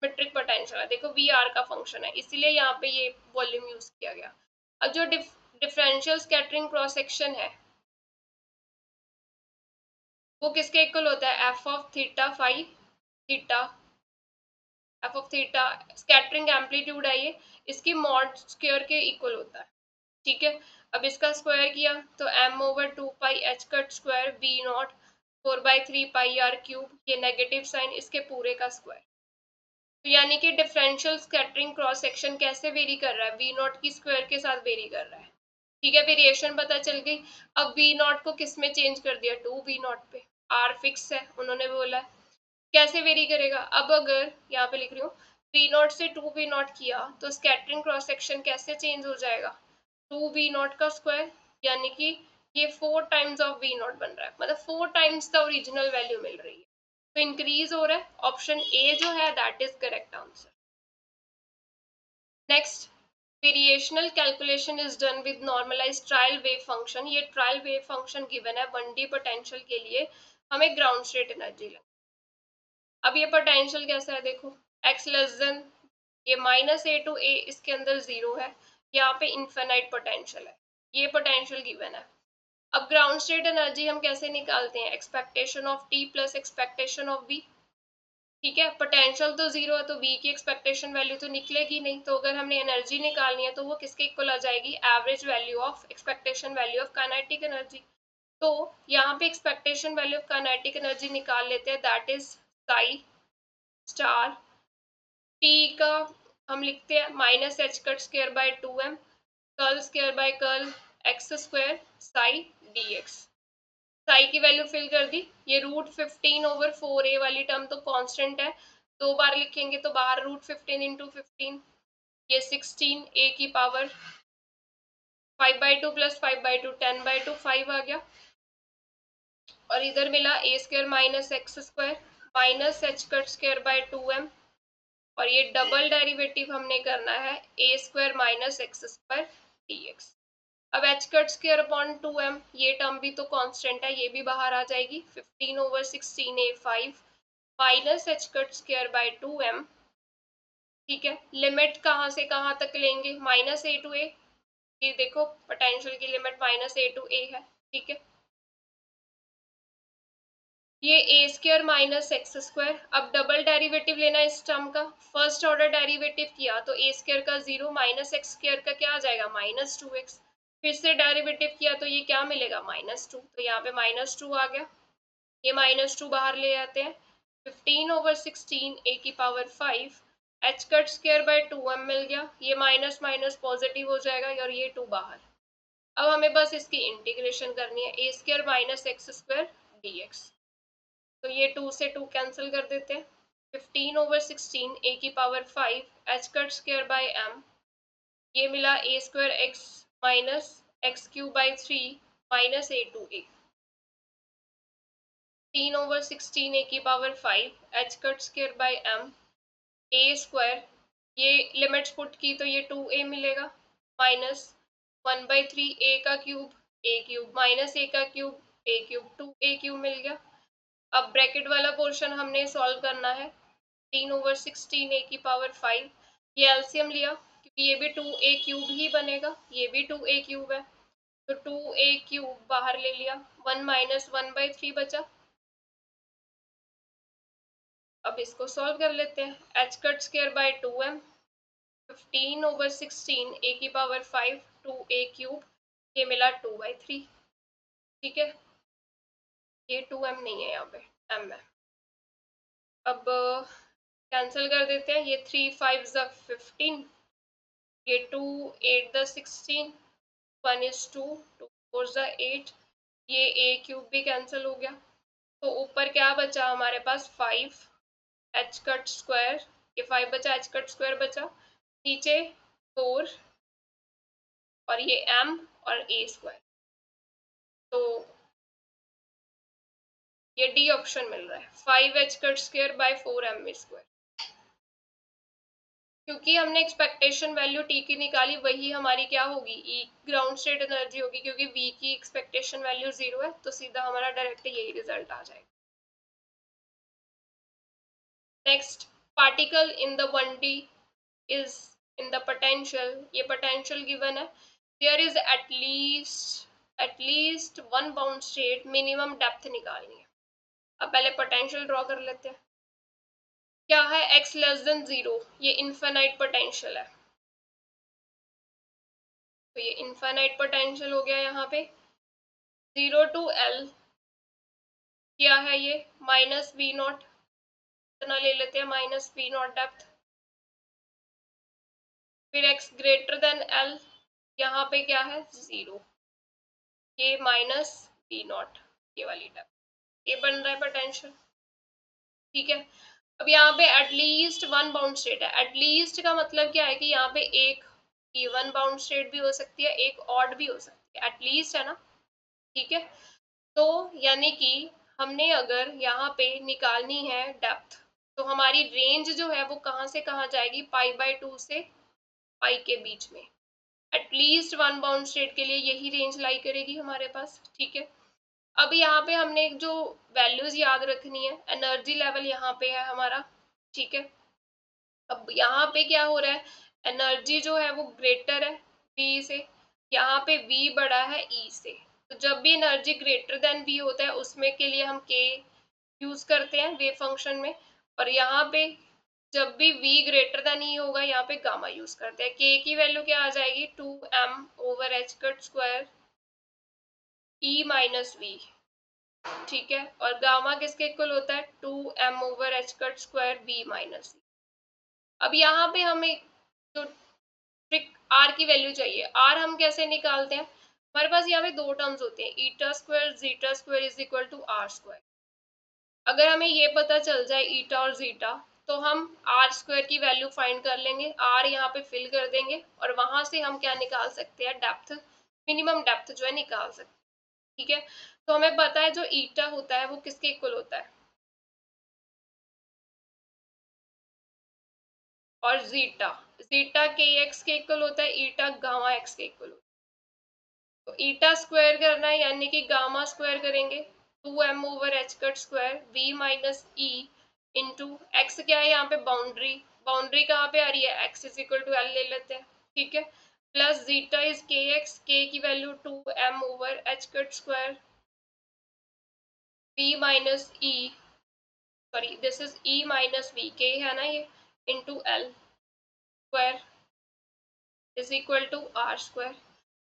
मेट्रिक पोटेंशियल है, देखो वी आर का फंक्शन है, इसीलिए यहाँ पे ये वॉल्यूम यूज किया गया। अब जो डिफरेंशियल स्कैटरिंग क्रॉस सेक्शन है वो किसके इक्वल होता है, F of theta phi theta, F of theta scattering amplitude है ये, इसकी मॉड स्क्वायर के इक्वल होता है, ठीक है। अब इसका स्क्वायर किया तो m over 2 pi h cut square v not 4/3 pi r cube, ये नेगेटिव साइन, इसके पूरे का स्क्वायर, तो यानी कि डिफरेंशियल स्कैटरिंग क्रॉस सेक्शन कैसे वेरी कर रहा है, v नॉट की स्क्वायर के साथ वेरी कर रहा है, ठीक है, वेरिएशन पता चल गई। अब v नॉट को किस में चेंज कर दिया, 2v नॉट पे, r फिक्स है उन्होंने बोला है, कैसे वेरी करेगा, अब अगर यहाँ पे लिख रही हूँ v नॉट से 2v नॉट किया तो स्कैटरिंग क्रॉस सेक्शन कैसे चेंज हो जाएगा, 2v नॉट का स्क्वायर, यानी कि ये 4 टाइम्स ऑफ v नॉट बन रहा है, मतलब 4 टाइम्स द ओरिजिनल वैल्यू मिल रही है, तो इंक्रीज हो रहा है, ऑप्शन ए जो है that is correct answer. Next, variational calculation is done with normalised trial wave function, ये ट्रायल वेव फंक्शन गिवन है 1D पोटेंशियल के लिए, हमें ग्राउंड स्टेट एनर्जी लगे। अब ये पोटेंशियल कैसा है देखो, x लेस देन, ये -a to a इसके अंदर 0 है, यहाँ पे इन्फिनाइट पोटेंशियल है, ये पोटेंशियल गिवन है। अब ग्राउंड स्टेट एनर्जी हम कैसे निकालते हैं, expectation of t plus expectation of v, ठीक है, पोटेंशियल तो 0 है तो v की एक्सपेक्टेशन वैल्यू तो निकलेगी नहीं, तो अगर हमने एनर्जी निकालनी है तो वो किसके इक्वल आ जाएगी, average value of expectation value of kinetic energy. तो यहाँ पे expectation value of kinetic energy निकाल लेते हैं, that is Sai star T का हम लिखते हैं -h cut square bye 2m curl square by curl x square Sai D x, Sai की वैल्यू फिल कर दी, ये √15/4a वाली टर्म तो कांस्टेंट है, 2 बार लिखेंगे तो बाहर √15 इंटू 15, ये 16 a की पावर 5/2 प्लस 5/2 10/2 5 आ गया, और इधर मिला a square minus x square minus H cut square bye 2m, और ये डबल डेरिवेटिव हमने करना है a square minus x square dx। अब H cut square upon 2m, ये टर्म भी तो कांस्टेंट है, ये भी बाहर आ जाएगी, 15/16a5 minus H cut square bye 2m, ठीक है। लिमिट कहाँ से कहाँ तक लेंगे, -a to a, ये देखो पोटेंशियल की लिमिट -a to a है, ठीक है। ये ए स्क्वायर माइनस एक्स स्क्वायर, अब डबल डेरिवेटिव लेना इस टर्म का, फर्स्ट ऑर्डर डेरिवेटिव किया तो ए स्क्वायर का 0 माइनस एक्स स्क्वायर का क्या आ जाएगा -2x, फिर से डेरिवेटिव किया तो ये क्या मिलेगा -2, तो यहाँ पे -2 आ गया, ये -2 बाहर ले आते हैं, 15/16 a की power 5 h cut square bye 2m मिल गया, ये माइनस माइनस पॉजिटिव हो जाएगा और ये 2 बाहर। अब हमें बस इसकी इंटीग्रेशन करनी है, a square minus x square dx, तो ये 2 से 2 कैंसिल कर देते हैं, 15/16 a की power 5 h cut square by m, ये मिला a square x minus x cube by 3 -a to a, 15/16 a की power 5 h cut square by m a square, ये लिमिट्स पुट की तो ये 2a मिलेगा, माइनस 1/3 a का cube a cube minus a का cube a cube 2a cube मिल गया। अब ब्रैकेट वाला पोर्शन हमने सॉल्व करना है, 15/16 a की पावर 5, ये एलसीएम लिया क्योंकि ये भी 2a क्यूब ही बनेगा, ये भी 2a क्यूब है, तो 2a³ बाहर ले लिया, 1 माइनस 1/3 बचा। अब इसको सॉल्व कर लेते हैं। H cut square bye 2m, 15/16 a⁵, 2a³, ये मिला 2/3। ठीक है, ये 2m नहीं है, यहाँ पे m है। अब कैंसिल कर देते हैं, ये 3 5 15, ये 2 8 16, 1 is 2, 2 4 8, ये a³ भी कैंसिल हो गया। तो ऊपर क्या बचा हमारे पास 5 एच कट स्क्वायर, ये 5 बचा, एच कट स्क्वायर बचा, नीचे 4 और ये m और a स्क्वायर। तो ये डी ऑप्शन मिल रहा है, 5 H cut square bye 4 m square. क्योंकि हमने एक्सपेक्टेशन वैल्यू टी की निकाली, वही हमारी क्या होगी, ई ग्राउंड स्टेट एनर्जी होगी, क्योंकि वी की एक्सपेक्टेशन वैल्यू 0 है, तो सीधा हमारा डायरेक्ट यही रिजल्ट आ जाएगा। Next, particle in the 1D is in the potential, ये potential given है, there is at least one bound state, minimum depth निकालनी है। अब पहले potential ड्रॉ कर लेते हैं। क्या है, x लेस देन 0, ये इनफाइनाइट पोटेंशियल है, तो ये इनफाइनाइट पोटेंशियल हो गया। यहाँ पे 0 to L क्या है, ये -v0, इतना ले लेते हैं, -v0 डेप्थ। फिर x ग्रेटर देन L, यहाँ पे क्या है 0, ये -v0, ये वाली डेप्थ, ये बन रहा है पोटेंशियल। ठीक है, अब यहाँ पे एटलीस्ट वन बाउंड स्टेट है। एटलीस्ट का मतलब क्या है कि यहाँ पे एक इवन बाउंड स्टेट भी हो सकती है, एक ऑड भी हो सकती है, एटलीस्ट है ना। ठीक है, तो यानी कि हमने अगर यहाँ पे निकालनी है डेप्थ, तो हमारी रेंज जो है वो कहाँ से कहाँ जाएगी, π/2 से पाई के बीच में। एटलीस्ट वन बाउंड स्टेट के लिए यही रेंज लाई करेगी हमारे पास। ठीक है, अब यहाँ पे हमने एक जो वैल्यूज याद रखनी है, एनर्जी लेवल यहाँ पे है हमारा। ठीक है, अब यहाँ पे क्या हो रहा है, एनर्जी जो है वो ग्रेटर है V से, यहाँ पे V बड़ा है E से। तो जब भी एनर्जी ग्रेटर देन V होता है, उसमें के लिए हम K यूज करते हैं वेव फंक्शन में, और यहाँ पे जब भी V ग्रेटर देन E होगा, यहाँ पे गामा यूज करते हैं। K की वैल्यू क्या आ जाएगी, 2m/h cut square E minus V। ठीक है, और गामा किसके इक्वल होता है, 2m/h cut square V minus. अब यहाँ पे हमें जो ट्रिक R की वैल्यू चाहिए, R हम कैसे निकालते हैं, हमारे पास यहाँ पे दो टर्म्स होते हैं, eta square zeta square is equal to R square. अगर हमें ये पता चल जाए ईटा और जीटा, तो हम R स्क्वायर की वैल्यू फाइंड कर लेंगे, R यहाँ पे फिल कर देंगे, और वहां से हम क्या निकाल सकते हैं, डेप्थ, मिनिमम डेप्थ जो है निकाल सकते हैं। ठीक है, तो हमें पता है जो ईटा होता है वो किसके इक्वल होता है, और जीटा, जीटा के एक्स के इक्वल होता है, ईटा गामा एक्स के इक्वल होता है। तो ईटा स्क्वायर करना है, यानी कि गामा स्क्वायर करेंगे, 2m/h cut square V minus E into x, क्या है यहाँ पे बाउंड्री, बाउंड्री कहाँ पे आ रही है, x is equal to L ले लेते हैं। ठीक है, plus zeta is K X, K की value 2m/h cut square V minus E, sorry this is E minus V, K है ना ये, into L square is equal to R square.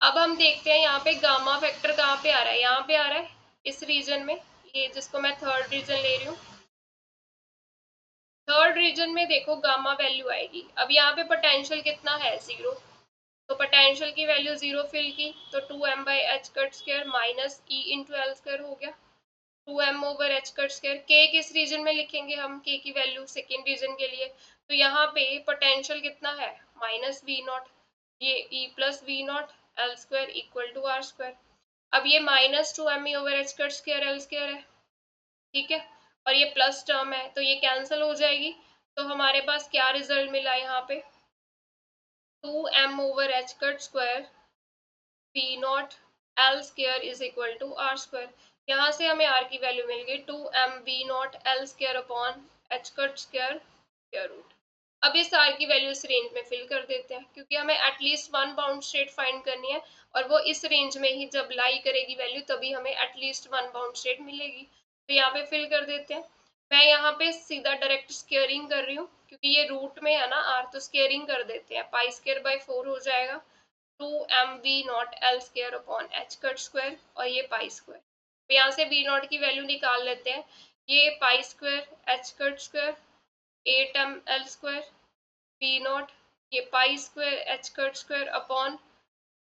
अब हम देखते हैं यहाँ पे गामा फैक्टर कहाँ पे आ रहा है, यहाँ पे आ रहा है इस रीजन में, ये जिसको मैं थर्ड रीजन ले रही हूँ। थर्ड रीजन में देखो गामा वैल्यू आएगी। अब यहाँ पे पोटेंशियल कितना है, 0, तो पोटेंशियल की वैल्यू 0 फिल की, तो 2m/h cut square minus E into L square हो गया, 2m/h कट स्क्वायर। के किस रीजन में लिखेंगे हम, के की वैल्यू सेकेंड रीजन के लिए, तो यहाँ पे पोटेंशियल कितना है, -v0, ये E plus v0 L square equal to R square. अब ये -2m/h cut square L square है। ठीक है, और ये प्लस टर्म है, तो ये कैंसिल हो जाएगी, तो हमारे पास क्या रिजल्ट मिला यहाँ पे, 2m/h cut square v0 L square is equal to R square. यहाँ से हमें R की वैल्यू मिल गई 2m v0 L square upon h cut square square root. अब ये सार की वैल्यू इस रेंज में फिल कर देते हैं, क्योंकि हमें at least one bound state find करनी है, और वो इस रेंज में ही जब लाई करेगी वैल्यू तभी हमें एटलीस्ट वन बाउंड स्टेट मिलेगी। तो यहाँ पे फिल कर देते हैं। मैं यहाँ पे सीधा डायरेक्ट स्केयरिंग कर रही हूँ, क्योंकि ये रूट में है ना आर, तो स्केयरिंग कर देते हैं। पाई स्केयर बाई 4 हो जाएगा, 2mv0 l square upon h cut square, और ये पाई स्क्वायर। तो यहाँ से v0 की वैल्यू निकाल लेते हैं। ये pi square h cut square 8ml square v0, ये pi square h cut square upon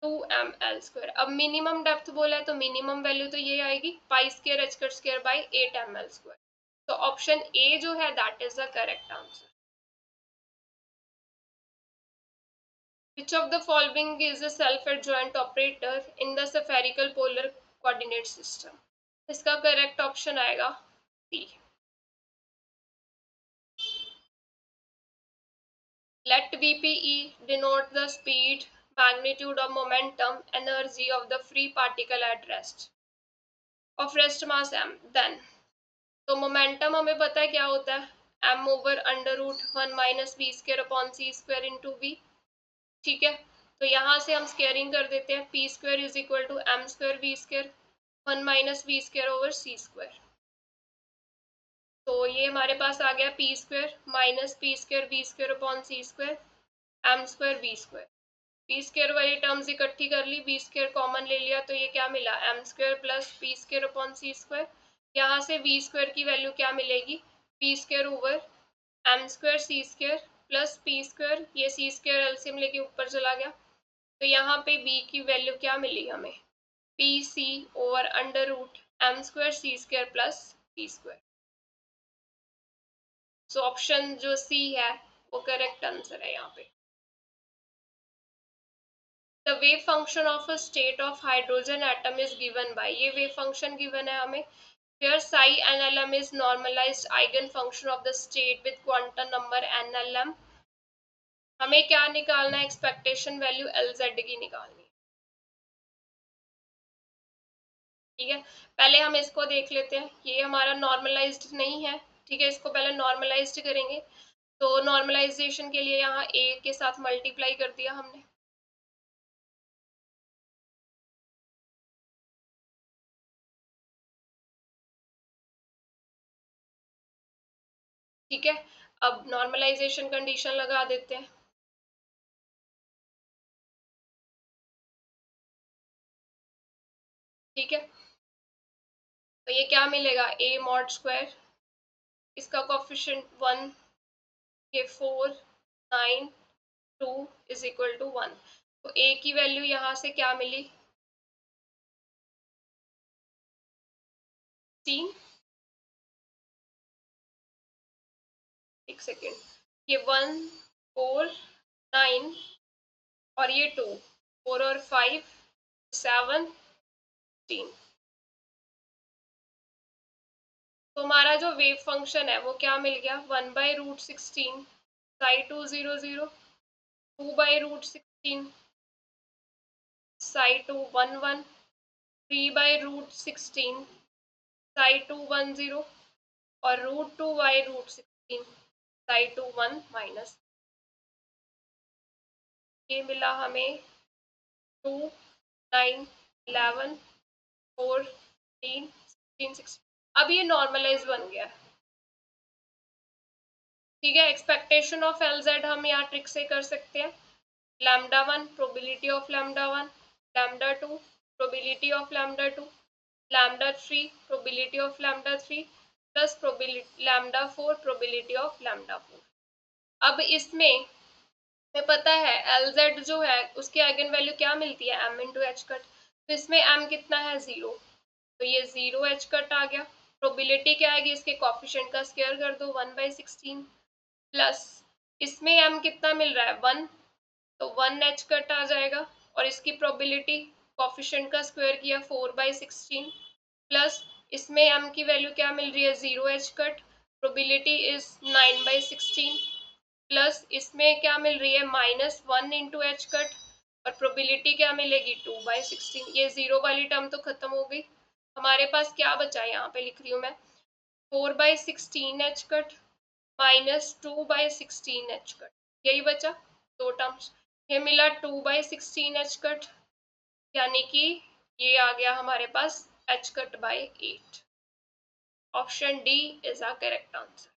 2ml square. अब मिनिमम डेप्थ बोला है तो मिनिमम वैल्यू तो ये आएगी, pi square h cut square by 8ml square. तो ऑप्शन ए जो है that is the correct answer. Which of the following is a self-adjoint operator in the spherical polar coordinate system? इसका करेक्ट ऑप्शन आएगा सी। Let VPE denote the speed, magnitude of momentum, energy of the free particle at rest of rest mass m. Then तो मोमेंटम हमें पता है क्या होता है, m over under root 1 minus V square upon सी स्क्वायर इंटू वी। ठीक है, तो यहाँ से हम स्केयरिंग कर देते हैं, P square is equal to M square V square 1 minus V square over C square. तो ये हमारे पास आ गया P square minus P square V square upon सी square M square V square. P square वाली टर्म्स इकट्ठी कर ली, बी स्क्वायर कॉमन ले लिया, तो ये क्या मिला m square plus p square upon सी स्क्वायर। यहाँ से वी स्क्वायर की वैल्यू क्या मिलेगी, p square over m square c square plus p square, ये सी स्क्वायर एलसीएम लेके ऊपर चला गया, तो यहाँ पे बी की वैल्यू क्या मिली हमें, p c over under root m square c square plus p square. So option जो सी है वो करेक्ट आंसर है यहाँ पे। The wave function of a state of hydrogen atom is given by, ये wave function given है हमें, where psi NLM is normalized eigen function of the state with quantum number NLM। हमें क्या निकालना है, एक्सपेक्टेशन वैल्यू LZ की निकालनी है। ठीक है, पहले हम इसको देख लेते हैं, ये हमारा नॉर्मलाइज्ड नहीं है। ठीक है, इसको पहले नॉर्मलाइज्ड करेंगे, तो नॉर्मलाइजेशन के लिए यहाँ ए के साथ मल्टीप्लाई कर दिया हमने। ठीक है, अब नॉर्मलाइजेशन कंडीशन लगा देते हैं। ठीक है, तो ये क्या मिलेगा, ए मॉड स्क्वायर, इसका कोफिशिएंट 1, ये 4 9 2 इज इक्वल टू 1। तो ए की वैल्यू यहाँ से क्या मिली, 3, एक सेकेंड, ये 1 4 9 और ये 2, 4 और 5 7 3। तो हमारा जो वेव फंक्शन है वो क्या मिल गया, 1/√16 साई 2 0 0, 2/√16 साई 2 1 1, 3/√16 साई 2 1 0, और √2/√16 साई 2 1 माइनस। ये मिला हमें 2 9 11 4 3 16 16। अब ये नॉर्मलाइज बन गया। ठीक है, एक्सपेक्टेशन ऑफ LZ हम यहाँ ट्रिक से कर सकते हैं, λ1 probability of λ1, λ2 probability of λ2, λ3 probability of λ3 plus probability λ4 probability of λ4। अब इसमें हमें पता है LZ जो है उसकी आइगन वैल्यू क्या मिलती है, m इंटू एच कट, तो इसमें m कितना है 0, तो ये 0 एच कट आ गया। प्रोबेबिलिटी क्या आएगी, इसके कॉफिशिएंट का स्क्वायर कर दो 1/16, प्लस इसमें m कितना मिल रहा है 1, तो 1 एच कट आ जाएगा, और इसकी प्रोबेबिलिटी कॉफिशिएंट का स्क्वायर किया 4/16, प्लस इसमें m की वैल्यू क्या मिल रही है 0 H cut, probability is 9/16, plus इसमें क्या मिल रही है -1 इंटू एच कट, और प्रोबेबिलिटी क्या मिलेगी 2/16। ये 0 वाली टर्म तो खत्म हो गई, हमारे पास क्या बचा है, यहाँ पे लिख रही हूँ मैं 4/16 एच कट -2/16 h कट, यही बचा दो टर्म्स। ये मिला 2/16 h कट, यानी कि ये आ गया हमारे पास h cut by 8। Option D is a correct answer.